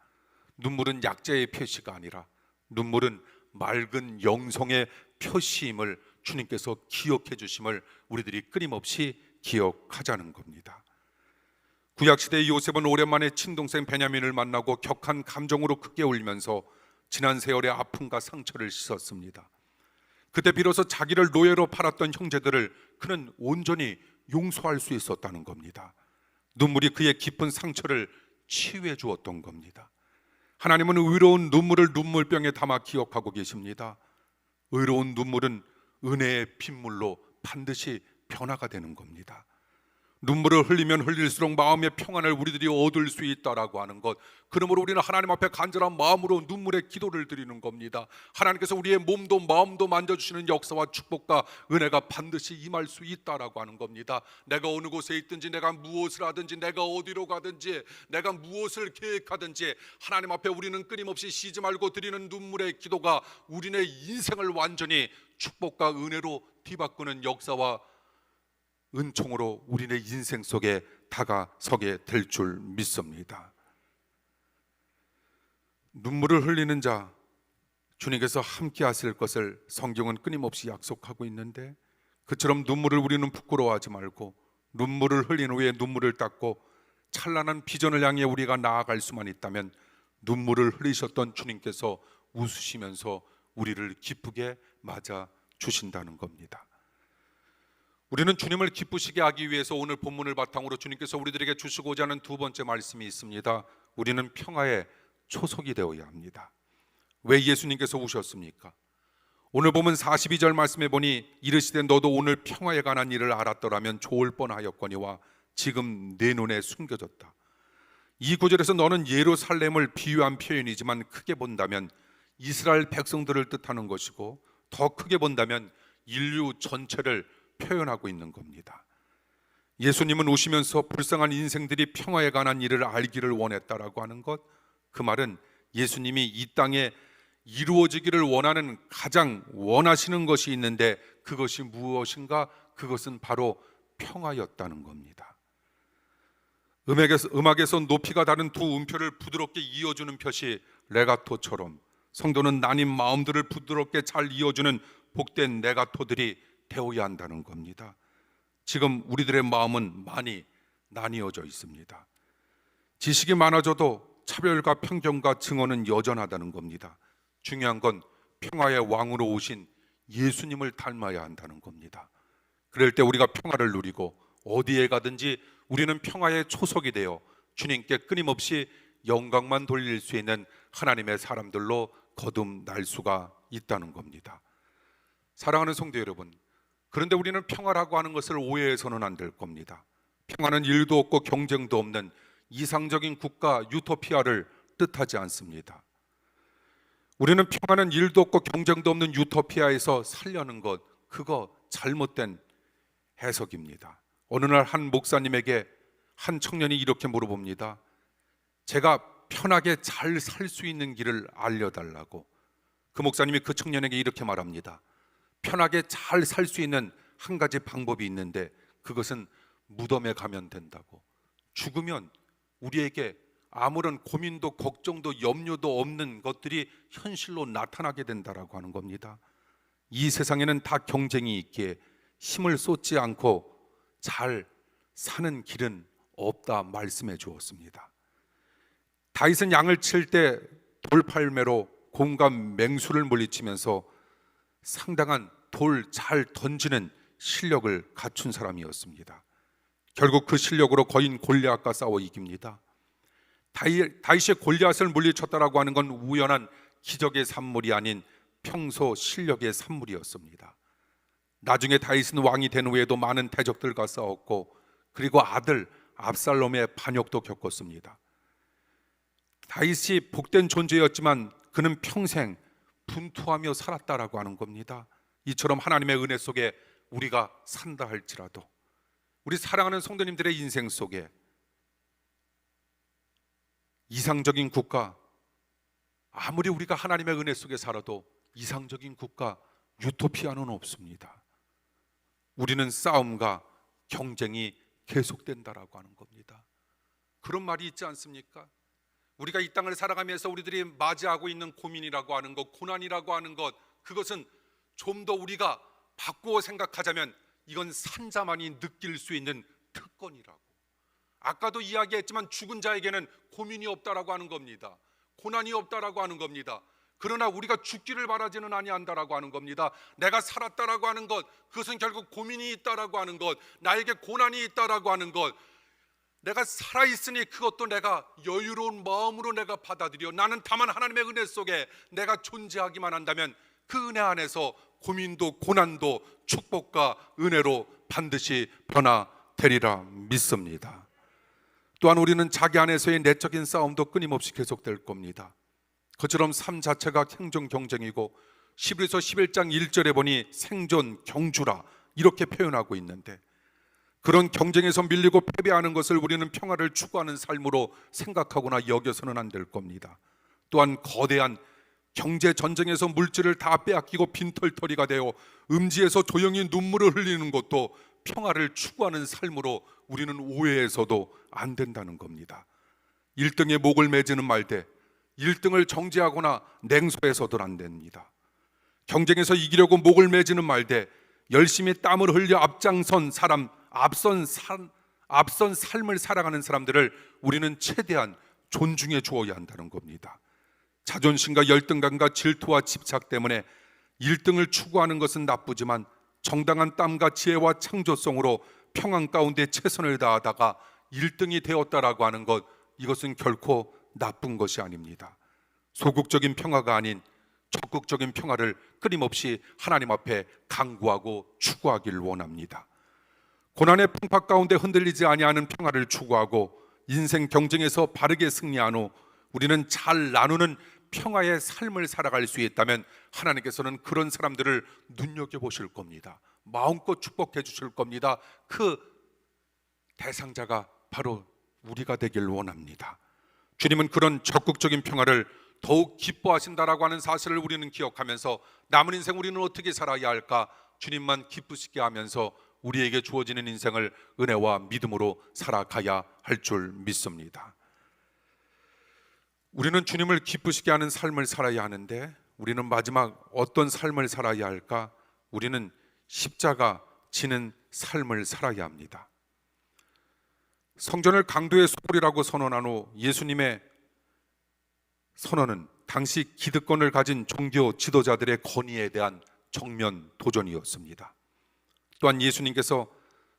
눈물은 약자의 표시가 아니라 눈물은 맑은 영성의 표시임을 주님께서 기억해 주심을 우리들이 끊임없이 기억하자는 겁니다. 구약시대의 요셉은 오랜만에 친동생 베냐민을 만나고 격한 감정으로 크게 울면서 지난 세월의 아픔과 상처를 씻었습니다. 그때 비로소 자기를 노예로 팔았던 형제들을 그는 온전히 용서할 수 있었다는 겁니다. 눈물이 그의 깊은 상처를 치유해 주었던 겁니다. 하나님은 의로운 눈물을 눈물병에 담아 기억하고 계십니다. 의로운 눈물은 은혜의 빗물로 반드시 변화가 되는 겁니다. 눈물을 흘리면 흘릴수록 마음의 평안을 우리들이 얻을 수 있다라고 하는 것. 그러므로 우리는 하나님 앞에 간절한 마음으로 눈물의 기도를 드리는 겁니다. 하나님께서 우리의 몸도 마음도 만져주시는 역사와 축복과 은혜가 반드시 임할 수 있다라고 하는 겁니다. 내가 어느 곳에 있든지, 내가 무엇을 하든지, 내가 어디로 가든지, 내가 무엇을 계획하든지 하나님 앞에 우리는 끊임없이 쉬지 말고 드리는 눈물의 기도가 우리의 인생을 완전히 축복과 은혜로 뒤바꾸는 역사와 은총으로 우리의 인생 속에 다가서게 될 줄 믿습니다. 눈물을 흘리는 자, 주님께서 함께 하실 것을 성경은 끊임없이 약속하고 있는데, 그처럼 눈물을 우리는 부끄러워하지 말고 눈물을 흘린 후에 눈물을 닦고 찬란한 비전을 향해 우리가 나아갈 수만 있다면 눈물을 흘리셨던 주님께서 웃으시면서 우리를 기쁘게 맞아 주신다는 겁니다. 우리는 주님을 기쁘시게 하기 위해서 오늘 본문을 바탕으로 주님께서 우리들에게 주시고자 하는 두 번째 말씀이 있습니다. 우리는 평화의 초석이 되어야 합니다. 왜 예수님께서 오셨습니까? 오늘 보면 42절 말씀에 보니 이르시되 너도 오늘 평화에 관한 일을 알았더라면 좋을 뻔하였거니와 지금 내 눈에 숨겨졌다. 이 구절에서 너는 예루살렘을 비유한 표현이지만 크게 본다면 이스라엘 백성들을 뜻하는 것이고, 더 크게 본다면 인류 전체를 표현하고 있는 겁니다. 예수님은 오시면서 불쌍한 인생들이 평화에 관한 일을 알기를 원했다라고 하는 것, 그 말은 예수님이 이 땅에 이루어지기를 원하는 가장 원하시는 것이 있는데 그것이 무엇인가? 그것은 바로 평화였다는 겁니다. 음악에서 높이가 다른 두 음표를 부드럽게 이어주는 표시 레가토처럼 성도는 나뉜 마음들을 부드럽게 잘 이어주는 복된 레가토들이 되어야 한다는 겁니다. 지금 우리들의 마음은 많이 나뉘어져 있습니다. 지식이 많아져도 차별과 편견과 증오는 여전하다는 겁니다. 중요한 건 평화의 왕으로 오신 예수님을 닮아야 한다는 겁니다. 그럴 때 우리가 평화를 누리고 어디에 가든지 우리는 평화의 초석이 되어 주님께 끊임없이 영광만 돌릴 수 있는 하나님의 사람들로 거듭날 수가 있다는 겁니다. 사랑하는 성도 여러분, 그런데 우리는 평화라고 하는 것을 오해해서는 안 될 겁니다. 평화는 일도 없고 경쟁도 없는 이상적인 국가 유토피아를 뜻하지 않습니다. 우리는 평화는 일도 없고 경쟁도 없는 유토피아에서 살려는 것, 그거 잘못된 해석입니다. 어느 날 한 목사님에게 한 청년이 이렇게 물어봅니다. 제가 편하게 잘 살 수 있는 길을 알려달라고. 그 목사님이 그 청년에게 이렇게 말합니다. 편하게 잘 살 수 있는 한 가지 방법이 있는데 그것은 무덤에 가면 된다고. 죽으면 우리에게 아무런 고민도 걱정도 염려도 없는 것들이 현실로 나타나게 된다라고 하는 겁니다. 이 세상에는 다 경쟁이 있기에 힘을 쏟지 않고 잘 사는 길은 없다 말씀해 주었습니다. 다윗은 양을 칠 때 돌팔매로 곰과 맹수를 물리치면서 상당한 돌 잘 던지는 실력을 갖춘 사람이었습니다. 결국 그 실력으로 거인 골리앗과 싸워 이깁니다. 다윗이 골리앗을 물리쳤다라고 하는 건 우연한 기적의 산물이 아닌 평소 실력의 산물이었습니다. 나중에 다윗은 왕이 된 후에도 많은 대적들과 싸웠고, 그리고 아들 압살롬의 반역도 겪었습니다. 다윗이 복된 존재였지만 그는 평생 분투하며 살았다라고 하는 겁니다. 이처럼 하나님의 은혜 속에 우리가 산다 할지라도 우리 사랑하는 성도님들의 인생 속에 이상적인 국가, 아무리 우리가 하나님의 은혜 속에 살아도 이상적인 국가, 유토피아는 없습니다. 우리는 싸움과 경쟁이 계속된다라고 하는 겁니다. 그런 말이 있지 않습니까? 우리가 이 땅을 살아가면서 우리들이 맞이하고 있는 고민이라고 하는 것, 고난이라고 하는 것, 그것은 좀 더 우리가 바꾸어 생각하자면 이건 산자만이 느낄 수 있는 특권이라고. 아까도 이야기했지만 죽은 자에게는 고민이 없다라고 하는 겁니다. 고난이 없다라고 하는 겁니다. 그러나 우리가 죽기를 바라지는 아니한다라고 하는 겁니다. 내가 살았다라고 하는 것, 그것은 결국 고민이 있다라고 하는 것, 나에게 고난이 있다라고 하는 것, 내가 살아있으니 그것도 내가 여유로운 마음으로 내가 받아들여. 나는 다만 하나님의 은혜 속에 내가 존재하기만 한다면 그 은혜 안에서 고민도 고난도 축복과 은혜로 반드시 변화 되리라 믿습니다. 또한 우리는 자기 안에서의 내적인 싸움도 끊임없이 계속될 겁니다. 그처럼 삶 자체가 생존 경쟁이고 히브리서 11장 1절에 보니 생존 경주라 이렇게 표현하고 있는데, 그런 경쟁에서 밀리고 패배하는 것을 우리는 평화를 추구하는 삶으로 생각하거나 여겨서는 안 될 겁니다. 또한 거대한 경제 전쟁에서 물질을 다 빼앗기고 빈털터리가 되어 음지에서 조용히 눈물을 흘리는 것도 평화를 추구하는 삶으로 우리는 오해해서도 안 된다는 겁니다. 1등에 목을 매지는 말되 1등을 정죄하거나 냉소해서도 안 됩니다. 경쟁에서 이기려고 목을 매지는 말되 열심히 땀을 흘려 앞선 삶을 살아가는 사람들을 우리는 최대한 존중해 주어야 한다는 겁니다. 자존심과 열등감과 질투와 집착 때문에 1등을 추구하는 것은 나쁘지만 정당한 땀과 지혜와 창조성으로 평안 가운데 최선을 다하다가 1등이 되었다라고 하는 것, 이것은 결코 나쁜 것이 아닙니다. 소극적인 평화가 아닌 적극적인 평화를 끊임없이 하나님 앞에 간구하고 추구하기를 원합니다. 고난의 풍파 가운데 흔들리지 아니하는 평화를 추구하고 인생 경쟁에서 바르게 승리한 후 우리는 잘 나누는 평화의 삶을 살아갈 수 있다면 하나님께서는 그런 사람들을 눈여겨보실 겁니다. 마음껏 축복해 주실 겁니다. 그 대상자가 바로 우리가 되길 원합니다. 주님은 그런 적극적인 평화를 더욱 기뻐하신다라고 하는 사실을 우리는 기억하면서 남은 인생 우리는 어떻게 살아야 할까? 주님만 기쁘시게 하면서 우리에게 주어지는 인생을 은혜와 믿음으로 살아가야 할 줄 믿습니다. 우리는 주님을 기쁘시게 하는 삶을 살아야 하는데 우리는 마지막 어떤 삶을 살아야 할까? 우리는 십자가 지는 삶을 살아야 합니다. 성전을 강도의 소굴이라고 선언한 후 예수님의 선언은 당시 기득권을 가진 종교 지도자들의 권위에 대한 정면 도전이었습니다. 또한 예수님께서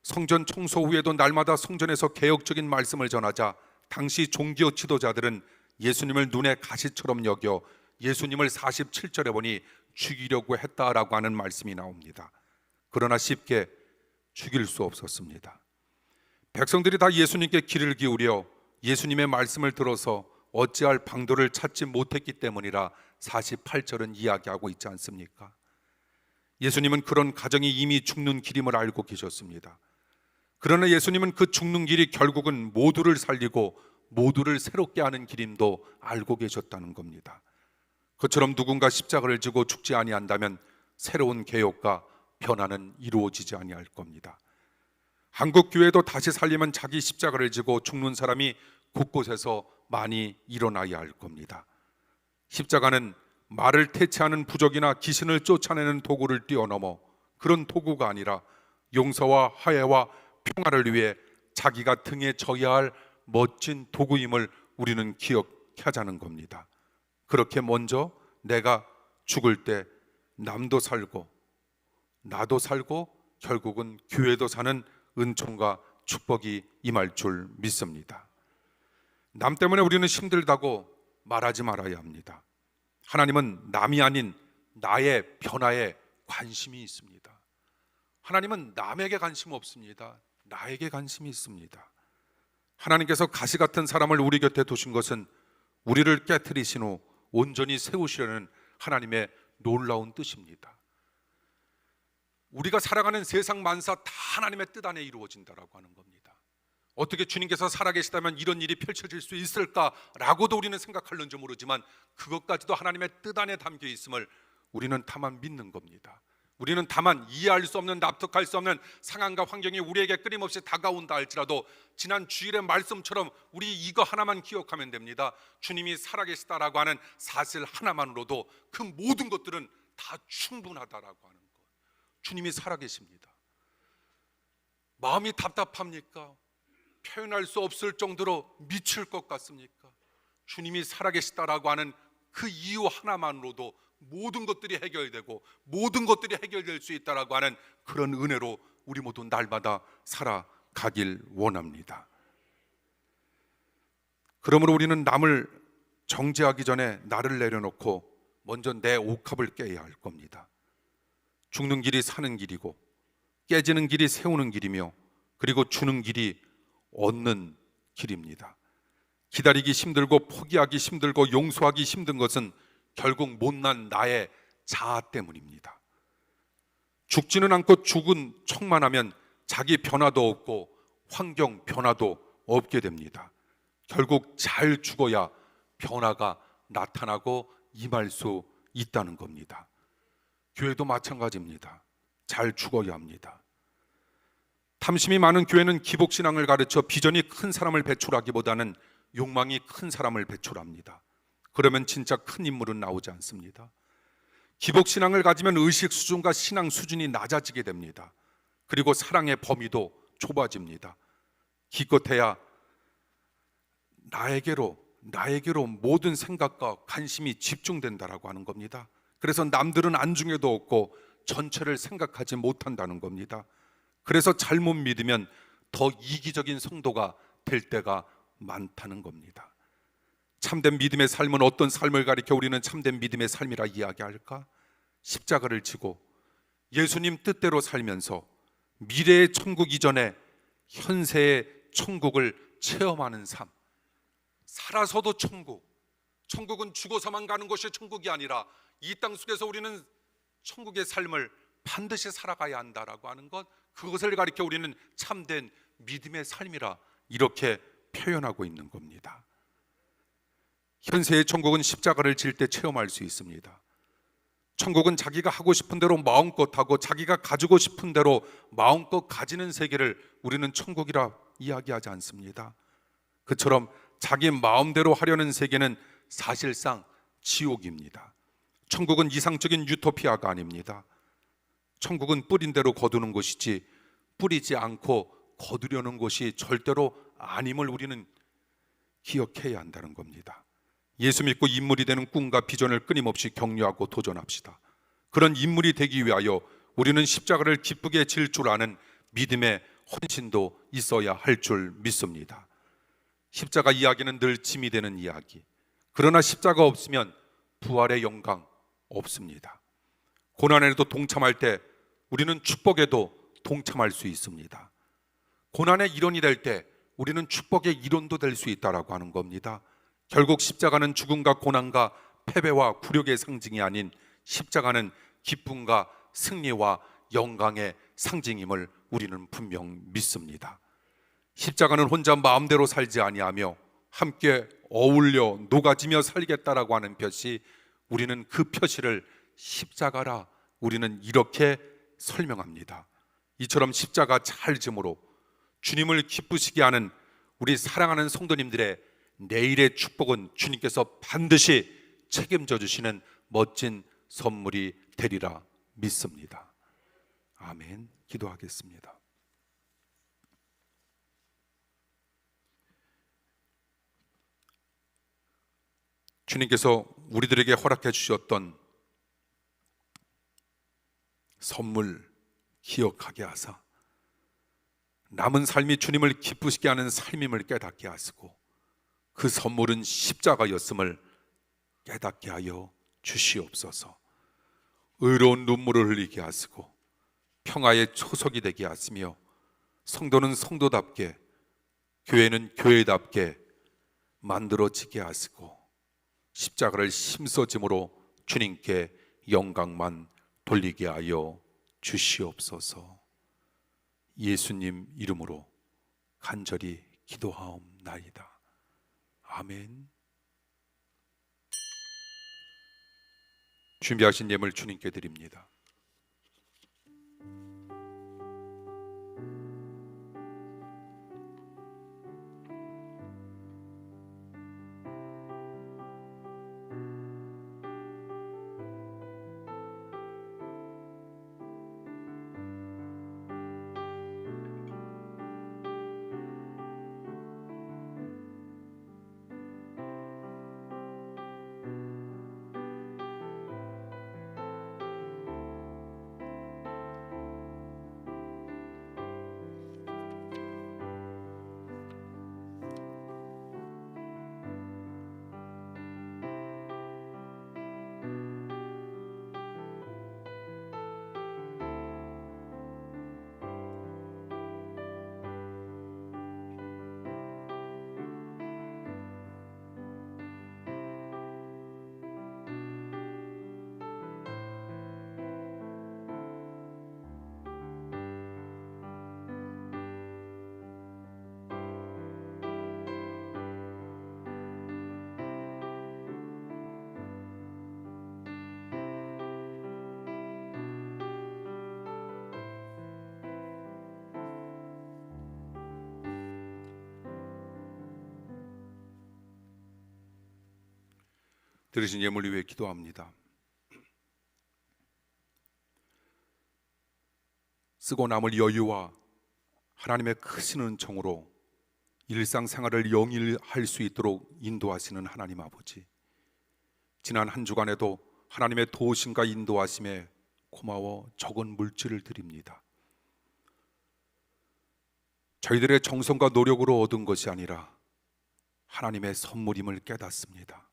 성전 청소 후에도 날마다 성전에서 개혁적인 말씀을 전하자 당시 종교 지도자들은 예수님을 눈에 가시처럼 여겨 예수님을 47절에 보니 죽이려고 했다라고 하는 말씀이 나옵니다. 그러나 쉽게 죽일 수 없었습니다. 백성들이 다 예수님께 귀를 기울여 예수님의 말씀을 들어서 어찌할 방도를 찾지 못했기 때문이라 48절은 이야기하고 있지 않습니까? 예수님은 그런 가정이 이미 죽는 길임을 알고 계셨습니다. 그러나 예수님은 그 죽는 길이 결국은 모두를 살리고 모두를 새롭게 하는 길임도 알고 계셨다는 겁니다. 그처럼 누군가 십자가를 지고 죽지 아니한다면 새로운 개혁과 변화는 이루어지지 아니할 겁니다. 한국 교회도 다시 살리면 자기 십자가를 지고 죽는 사람이 곳곳에서 많이 일어나야 할 겁니다. 십자가는 말을 퇴치하는 부적이나 귀신을 쫓아내는 도구를 뛰어넘어 그런 도구가 아니라 용서와 화해와 평화를 위해 자기가 등에 져야 할 멋진 도구임을 우리는 기억하자는 겁니다. 그렇게 먼저 내가 죽을 때 남도 살고 나도 살고 결국은 교회도 사는 은총과 축복이 임할 줄 믿습니다. 남 때문에 우리는 힘들다고 말하지 말아야 합니다. 하나님은 남이 아닌 나의 변화에 관심이 있습니다. 하나님은 남에게 관심 없습니다. 나에게 관심이 있습니다. 하나님께서 가시 같은 사람을 우리 곁에 두신 것은 우리를 깨트리신 후 온전히 세우시려는 하나님의 놀라운 뜻입니다. 우리가 살아가는 세상 만사 다 하나님의 뜻 안에 이루어진다라고 하는 겁니다. 어떻게 주님께서 살아계시다면 이런 일이 펼쳐질 수 있을까라고도 우리는 생각할는지 모르지만 그것까지도 하나님의 뜻 안에 담겨 있음을 우리는 다만 믿는 겁니다. 우리는 다만 이해할 수 없는, 납득할 수 없는 상황과 환경이 우리에게 끊임없이 다가온다 할지라도 지난 주일의 말씀처럼 우리 이거 하나만 기억하면 됩니다. 주님이 살아계시다라고 하는 사실 하나만으로도 그 모든 것들은 다 충분하다라고 하는 것. 주님이 살아계십니다. 마음이 답답합니까? 표현할 수 없을 정도로 미칠 것 같습니까? 주님이 살아계시다라고 하는 그 이유 하나만으로도 모든 것들이 해결되고 모든 것들이 해결될 수 있다라고 하는 그런 은혜로 우리 모두 날마다 살아가길 원합니다. 그러므로 우리는 남을 정죄하기 전에 나를 내려놓고 먼저 내 옥합을 깨야 할 겁니다. 죽는 길이 사는 길이고 깨지는 길이 세우는 길이며 그리고 주는 길이 얻는 길입니다. 기다리기 힘들고 포기하기 힘들고 용서하기 힘든 것은 결국 못난 나의 자아 때문입니다. 죽지는 않고 죽은 척만 하면 자기 변화도 없고 환경 변화도 없게 됩니다. 결국 잘 죽어야 변화가 나타나고 임할 수 있다는 겁니다. 교회도 마찬가지입니다. 잘 죽어야 합니다. 탐심이 많은 교회는 기복신앙을 가르쳐 비전이 큰 사람을 배출하기보다는 욕망이 큰 사람을 배출합니다. 그러면 진짜 큰 인물은 나오지 않습니다. 기복신앙을 가지면 의식 수준과 신앙 수준이 낮아지게 됩니다. 그리고 사랑의 범위도 좁아집니다. 기껏해야 나에게로 모든 생각과 관심이 집중된다라고 하는 겁니다. 그래서 남들은 안중에도 없고 전체를 생각하지 못한다는 겁니다. 그래서 잘못 믿으면 더 이기적인 성도가 될 때가 많다는 겁니다. 참된 믿음의 삶은 어떤 삶을 가리켜 우리는 참된 믿음의 삶이라 이야기할까? 십자가를 지고 예수님 뜻대로 살면서 미래의 천국 이전에 현세의 천국을 체험하는 삶. 살아서도 천국은 죽어서만 가는 것이 천국이 아니라 이 땅 속에서 우리는 천국의 삶을 반드시 살아가야 한다라고 하는 것, 그것을 가리켜 우리는 참된 믿음의 삶이라 이렇게 표현하고 있는 겁니다. 현세의 천국은 십자가를 질 때 체험할 수 있습니다. 천국은 자기가 하고 싶은 대로 마음껏 하고 자기가 가지고 싶은 대로 마음껏 가지는 세계를 우리는 천국이라 이야기하지 않습니다. 그처럼 자기 마음대로 하려는 세계는 사실상 지옥입니다. 천국은 이상적인 유토피아가 아닙니다. 천국은 뿌린 대로 거두는 것이지 뿌리지 않고 거두려는 것이 절대로 아님을 우리는 기억해야 한다는 겁니다. 예수 믿고 인물이 되는 꿈과 비전을 끊임없이 격려하고 도전합시다. 그런 인물이 되기 위하여 우리는 십자가를 기쁘게 질 줄 아는 믿음의 헌신도 있어야 할 줄 믿습니다. 십자가 이야기는 늘 짐이 되는 이야기. 그러나 십자가 없으면 부활의 영광 없습니다. 고난에도 동참할 때 우리는 축복에도 동참할 수 있습니다. 고난의 일원이 될 때 우리는 축복의 일원도 될 수 있다라고 하는 겁니다. 결국 십자가는 죽음과 고난과 패배와 굴욕의 상징이 아닌 십자가는 기쁨과 승리와 영광의 상징임을 우리는 분명 믿습니다. 십자가는 혼자 마음대로 살지 아니하며 함께 어울려 녹아지며 살겠다라고 하는 표시, 우리는 그 표시를 십자가라 우리는 이렇게 설명합니다. 이처럼 십자가 잘 짐으로 주님을 기쁘시게 하는 우리 사랑하는 성도님들의 내일의 축복은 주님께서 반드시 책임져 주시는 멋진 선물이 되리라 믿습니다. 아멘. 기도하겠습니다. 주님께서 우리들에게 허락해 주셨던 선물 기억하게 하사 남은 삶이 주님을 기쁘시게 하는 삶임을 깨닫게 하시고 그 선물은 십자가였음을 깨닫게 하여 주시옵소서. 의로운 눈물을 흘리게 하시고 평화의 초석이 되게 하시며 성도는 성도답게 교회는 교회답게 만들어지게 하시고 십자가를 힘써짐으로 주님께 영광만 돌리게 하여 주시옵소서. 예수님 이름으로 간절히 기도하옵나이다. 아멘. 준비하신 예물 주님께 드립니다. 들으신 예물을 위해 기도합니다. 쓰고 남을 여유와 하나님의 크신 은총으로 일상생활을 영일할 수 있도록 인도하시는 하나님 아버지, 지난 한 주간에도 하나님의 도우심과 인도하심에 고마워 적은 물질을 드립니다. 저희들의 정성과 노력으로 얻은 것이 아니라 하나님의 선물임을 깨닫습니다.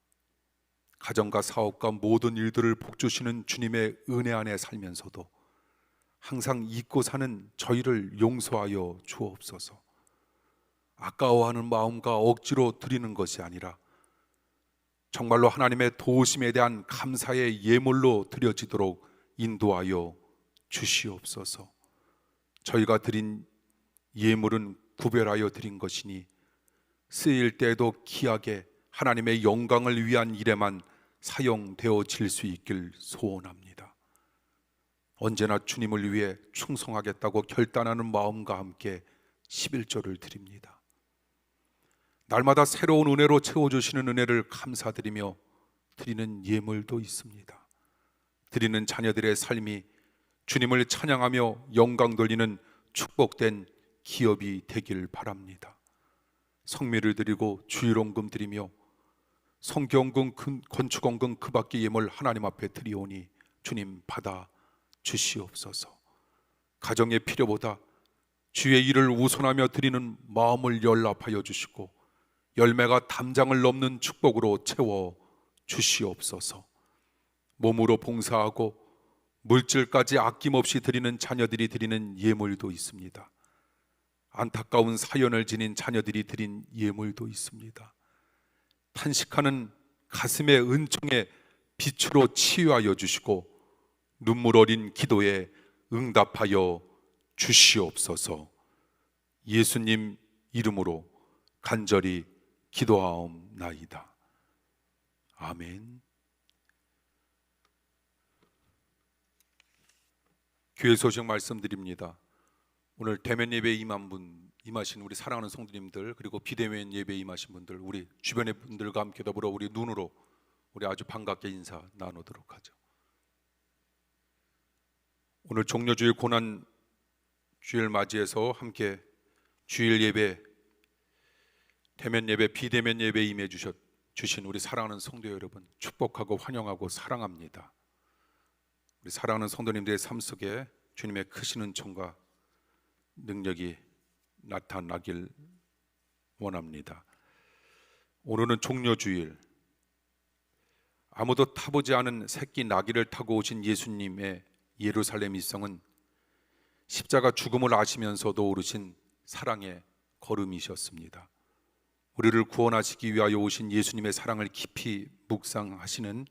가정과 사업과 모든 일들을 복주시는 주님의 은혜 안에 살면서도 항상 잊고 사는 저희를 용서하여 주옵소서. 아까워하는 마음과 억지로 드리는 것이 아니라 정말로 하나님의 도우심에 대한 감사의 예물로 드려지도록 인도하여 주시옵소서. 저희가 드린 예물은 구별하여 드린 것이니 쓰일 때에도 귀하게 하나님의 영광을 위한 일에만 사용되어질 수 있길 소원합니다. 언제나 주님을 위해 충성하겠다고 결단하는 마음과 함께 11조를 드립니다. 날마다 새로운 은혜로 채워주시는 은혜를 감사드리며 드리는 예물도 있습니다. 드리는 자녀들의 삶이 주님을 찬양하며 영광 돌리는 축복된 기업이 되길 바랍니다. 성미를 드리고 주일원금 드리며 성경금, 건축원금 그 밖의 예물 하나님 앞에 드리오니 주님 받아 주시옵소서. 가정의 필요보다 주의 일을 우선하며 드리는 마음을 연락하여 주시고 열매가 담장을 넘는 축복으로 채워 주시옵소서. 몸으로 봉사하고 물질까지 아낌없이 드리는 자녀들이 드리는 예물도 있습니다. 안타까운 사연을 지닌 자녀들이 드린 예물도 있습니다. 탄식하는 가슴의 은총의 빛으로 치유하여 주시고 눈물 어린 기도에 응답하여 주시옵소서. 예수님 이름으로 간절히 기도하옵나이다. 아멘. 교회 소식 말씀드립니다. 오늘 대면 예배에 임하신 우리 사랑하는 성도님들, 그리고 비대면 예배에 임하신 분들, 우리 주변의 분들과 함께 더불어 우리 눈으로 우리 아주 반갑게 인사 나누도록 하죠. 오늘 종려주일 고난 주일 맞이해서 함께 주일 예배, 대면 예배, 비대면 예배에 임해 주신 우리 사랑하는 성도 여러분, 축복하고 환영하고 사랑합니다. 우리 사랑하는 성도님들의 삶 속에 주님의 크신 은총과 능력이 나타나길 원합니다. 오늘은 종려주일, 아무도 타보지 않은 새끼 나귀를 타고 오신 예수님의 예루살렘 입성은 십자가 죽음을 아시면서도 오르신 사랑의 걸음이셨습니다. 우리를 구원하시기 위하여 오신 예수님의 사랑을 깊이 묵상하시는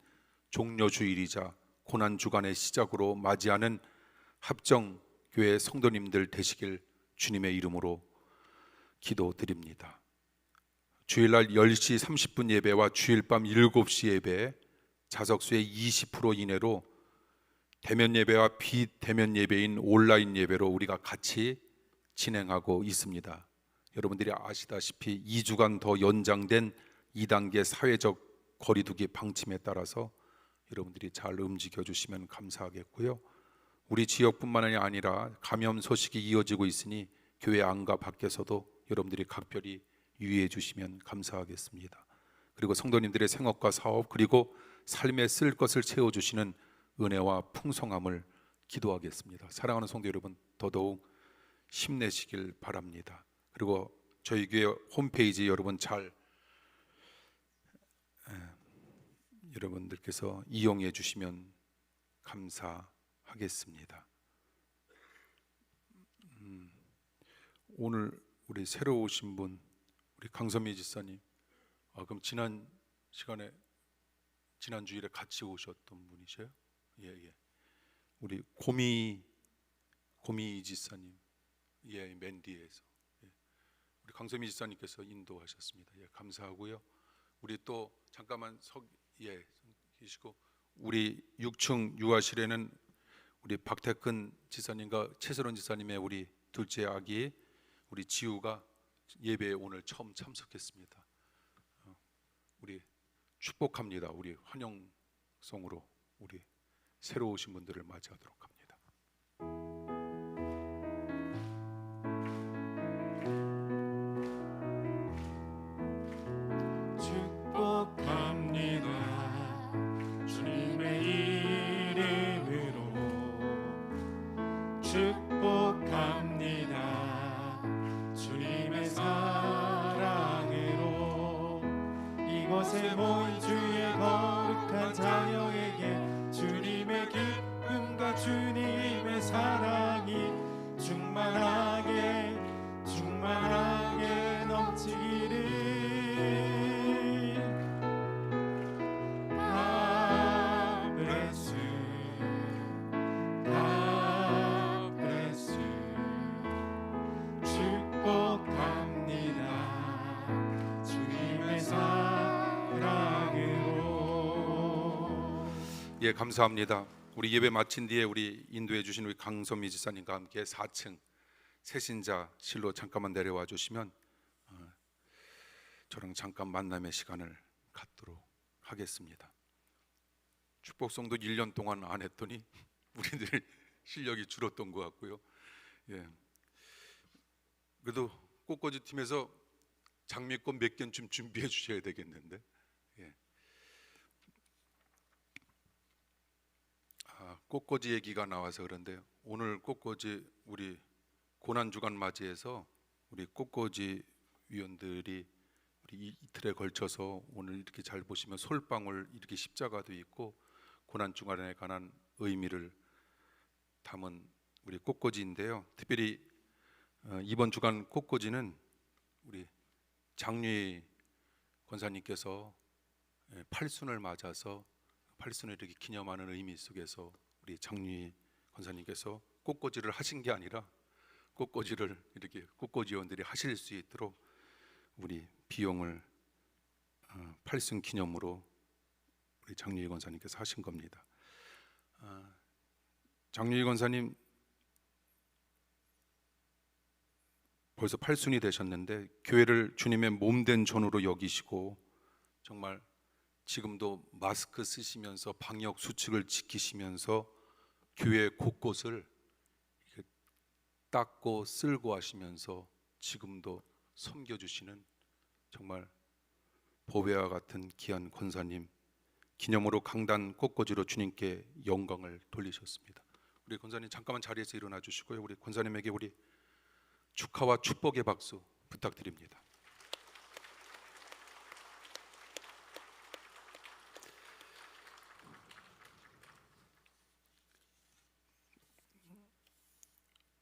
종려주일이자 고난주간의 시작으로 맞이하는 합정교회 성도님들 되시길 주님의 이름으로 기도드립니다. 주일날 10시 30분 예배와 주일 밤 7시 예배 자석수의 20% 이내로 대면 예배와 비대면 예배인 온라인 예배로 우리가 같이 진행하고 있습니다. 여러분들이 아시다시피 2주간 더 연장된 2단계 사회적 거리두기 방침에 따라서 여러분들이 잘 움직여 주시면 감사하겠고요. 우리 지역뿐만이 아니라 감염 소식이 이어지고 있으니 교회 안과 밖에서도 여러분들이 각별히 유의해 주시면 감사하겠습니다. 그리고 성도님들의 생업과 사업, 그리고 삶에 쓸 것을 채워주시는 은혜와 풍성함을 기도하겠습니다. 사랑하는 성도 여러분, 더더욱 힘내시길 바랍니다. 그리고 저희 교회 홈페이지 여러분 잘 여러분들께서 이용해 주시면 감사하겠습니다. 오늘 우리 새로 오신 분, 우리 강선미 지사님, 그럼 지난 주일에 같이 오셨던 분이세요? 예. 우리 고미 지사님, 맨디에서 우리 강선미 지사님께서 인도하셨습니다. 감사하고요. 우리 또 잠깐만 계시고, 우리 6층 유아실에는 우리 박태근 지사님과 최설원 지사님의 우리 둘째 아기 우리 지우가 예배에 오늘 처음 참석했습니다. 우리 축복합니다. 우리 환영성으로 우리 새로 오신 분들을 맞이하도록 합니다. 축복합니다. 주님의 이름으로 축복합니다. 주님의 사랑으로 이곳에 모인 주의 거룩한 자녀에게 주님의 기쁨과 주님의 사랑이 충만하게 넘치기를. 예, 감사합니다. 우리 예배 마친 뒤에 우리 인도해 주신 우리 강선미 지사님과 함께 4층 새신자실로 잠깐만 내려와 주시면 저랑 잠깐 만남의 시간을 갖도록 하겠습니다. 축복성도 1년 동안 안 했더니 우리들 실력이 줄었던 것 같고요. 예. 그래도 꽃꽂이 팀에서 장미꽃 몇 견쯤 준비해 주셔야 되겠는데. 예. 꽃꽂이 얘기가 나와서 그런데요. 오늘 꽃꽂이 우리 고난 주간 맞이해서 우리 꽃꽂이 위원들이 우리 이틀에 걸쳐서 오늘 이렇게 잘 보시면 솔방울 이렇게 십자가도 있고 고난 주간에 관한 의미를 담은 우리 꽃꽂이인데요. 특별히 이번 주간 꽃꽂이는 우리 장유희 권사님께서 팔순을 맞아서 팔순을 이렇게 기념하는 의미 속에서 우리 장유희 권사님께서 꽃꽂이를 하신 게 아니라 꽃꽂이를 이렇게 꽃꽂이원들이 하실 수 있도록 우리 비용을 팔순 기념으로 우리 장유희 권사님께서 하신 겁니다. 장유희 권사님 벌써 팔순이 되셨는데 교회를 주님의 몸된 전으로 여기시고 정말 지금도 마스크 쓰시면서 방역 수칙을 지키시면서 교회 곳곳을 닦고 쓸고 하시면서 지금도 섬겨주시는 정말 보배와 같은 귀한 권사님 기념으로 강단 꽃꽂이로 주님께 영광을 돌리셨습니다. 우리 권사님 잠깐만 자리에서 일어나 주시고요. 우리 권사님에게 우리 축하와 축복의 박수 부탁드립니다.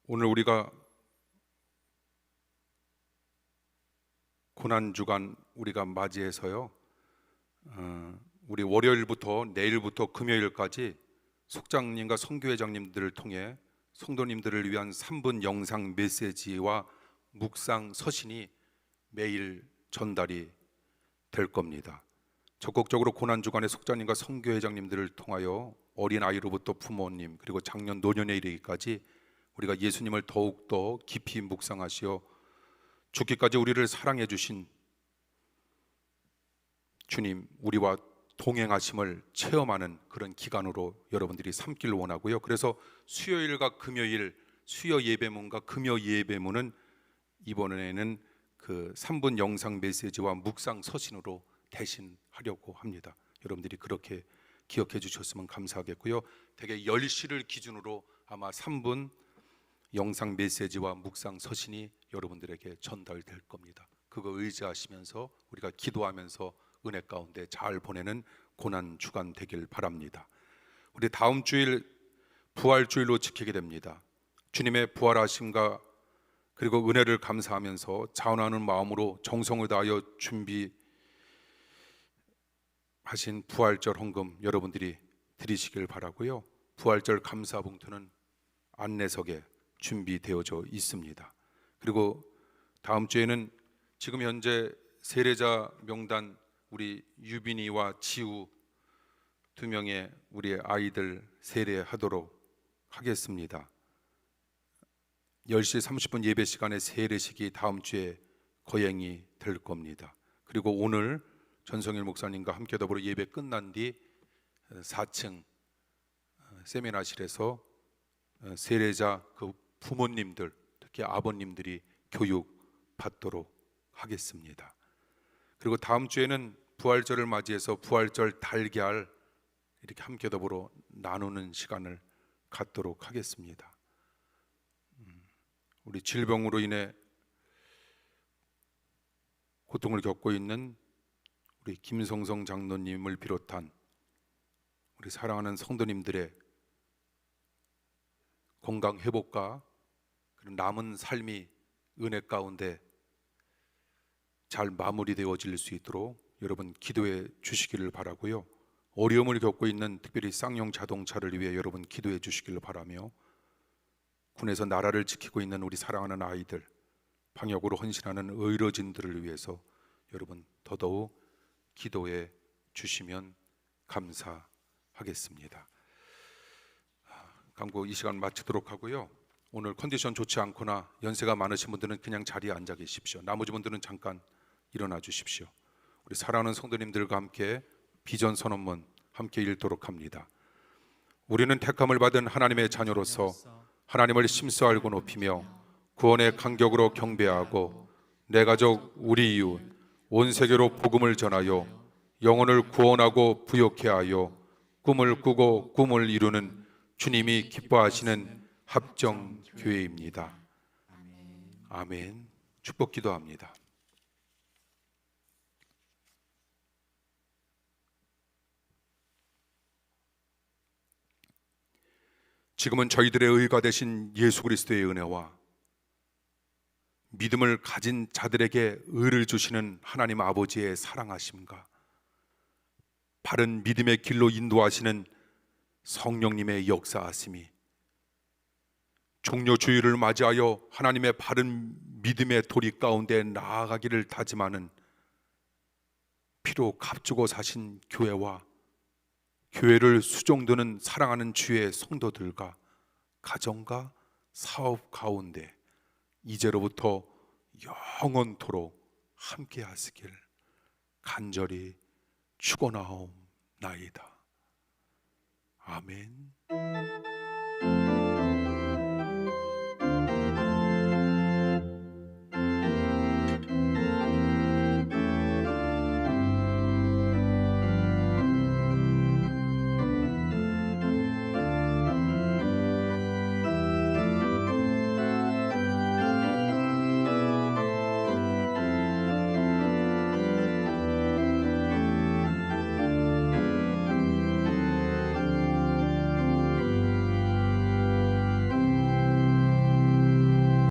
오늘 우리가 고난주간 우리가 맞이해서요, 우리 월요일부터 내일부터 금요일까지 속장님과 성교회장님들을 통해 성도님들을 위한 3분 영상 메시지와 묵상 서신이 매일 전달이 될 겁니다. 적극적으로 고난주간에 속장님과 성교회장님들을 통하여 어린아이로부터 부모님 그리고 작년 노년에 이르기까지 우리가 예수님을 더욱더 깊이 묵상하시어 죽기까지 우리를 사랑해 주신 주님 우리와 동행하심을 체험하는 그런 기간으로 여러분들이 삼기를 원하고요. 그래서 수요일과 금요일 수요 예배문과 금요 예배문은 이번에는 그 3분 영상 메시지와 묵상 서신으로 대신하려고 합니다. 여러분들이 그렇게 기억해 주셨으면 감사하겠고요. 대개 10시를 기준으로 아마 3분 영상 메시지와 묵상 서신이 여러분들에게 전달될 겁니다. 그거 의지하시면서 우리가 기도하면서 은혜 가운데 잘 보내는 고난 주간 되길 바랍니다. 우리 다음 주일 부활주일로 지키게 됩니다. 주님의 부활하심과 그리고 은혜를 감사하면서 자원하는 마음으로 정성을 다하여 준비하신 부활절 헌금 여러분들이 드리시길 바라고요. 부활절 감사 봉투는 안내석에 준비되어져 있습니다. 그리고 다음 주에는 지금 현재 세례자 명단 우리 유빈이와 지우 2명의 우리 아이들 세례하도록 하겠습니다. 10시 30분 예배 시간에 세례식이 다음 주에 거행이 될 겁니다. 그리고 오늘 전성일 목사님과 함께 더불어 예배 끝난 뒤 4층 세미나실에서 세례자 그 부모님들, 특히 아버님들이 교육 받도록 하겠습니다. 그리고 다음 주에는 부활절을 맞이해서 부활절 달걀 이렇게 함께 더불어 나누는 시간을 갖도록 하겠습니다. 우리 질병으로 인해 고통을 겪고 있는 우리 김성성 장로님을 비롯한 우리 사랑하는 성도님들의 건강 회복과 남은 삶이 은혜 가운데 잘 마무리되어질 수 있도록 여러분 기도해 주시기를 바라고요. 어려움을 겪고 있는 특별히 쌍용 자동차를 위해 여러분 기도해 주시기를 바라며, 군에서 나라를 지키고 있는 우리 사랑하는 아이들, 방역으로 헌신하는 의료진들을 위해서 여러분 더더욱 기도해 주시면 감사하겠습니다. 강구 이 시간 마치도록 하고요. 오늘 컨디션 좋지 않거나 연세가 많으신 분들은 그냥 자리에 앉아 계십시오. 나머지 분들은 잠깐 일어나 주십시오. 우리 사랑하는 성도님들과 함께 비전 선언문 함께 읽도록 합니다. 우리는 택함을 받은 하나님의 자녀로서 하나님을 심써 알고 높이며 구원의 간격으로 경배하고 내 가족, 우리 이웃, 온 세계로 복음을 전하여 영혼을 구원하고 부욕케 하여 꿈을 꾸고 꿈을 이루는 주님이 기뻐하시는 합정 교회입니다. 아멘. 축복 기도합니다. 지금은 저희들의 의가 되신 예수 그리스도의 은혜와 믿음을 가진 자들에게 의를 주시는 하나님 아버지의 사랑하심과 바른 믿음의 길로 인도하시는 성령님의 역사하심이 종료주의를 맞이하여 하나님의 바른 믿음의 도리 가운데 나아가기를 다짐하는 피로 값주고 사신 교회와 교회를 수종드는 사랑하는 주의 성도들과 가정과 사업 가운데 이제로부터 영원토록 함께 하시길 간절히 축원하옵나이다. 아멘.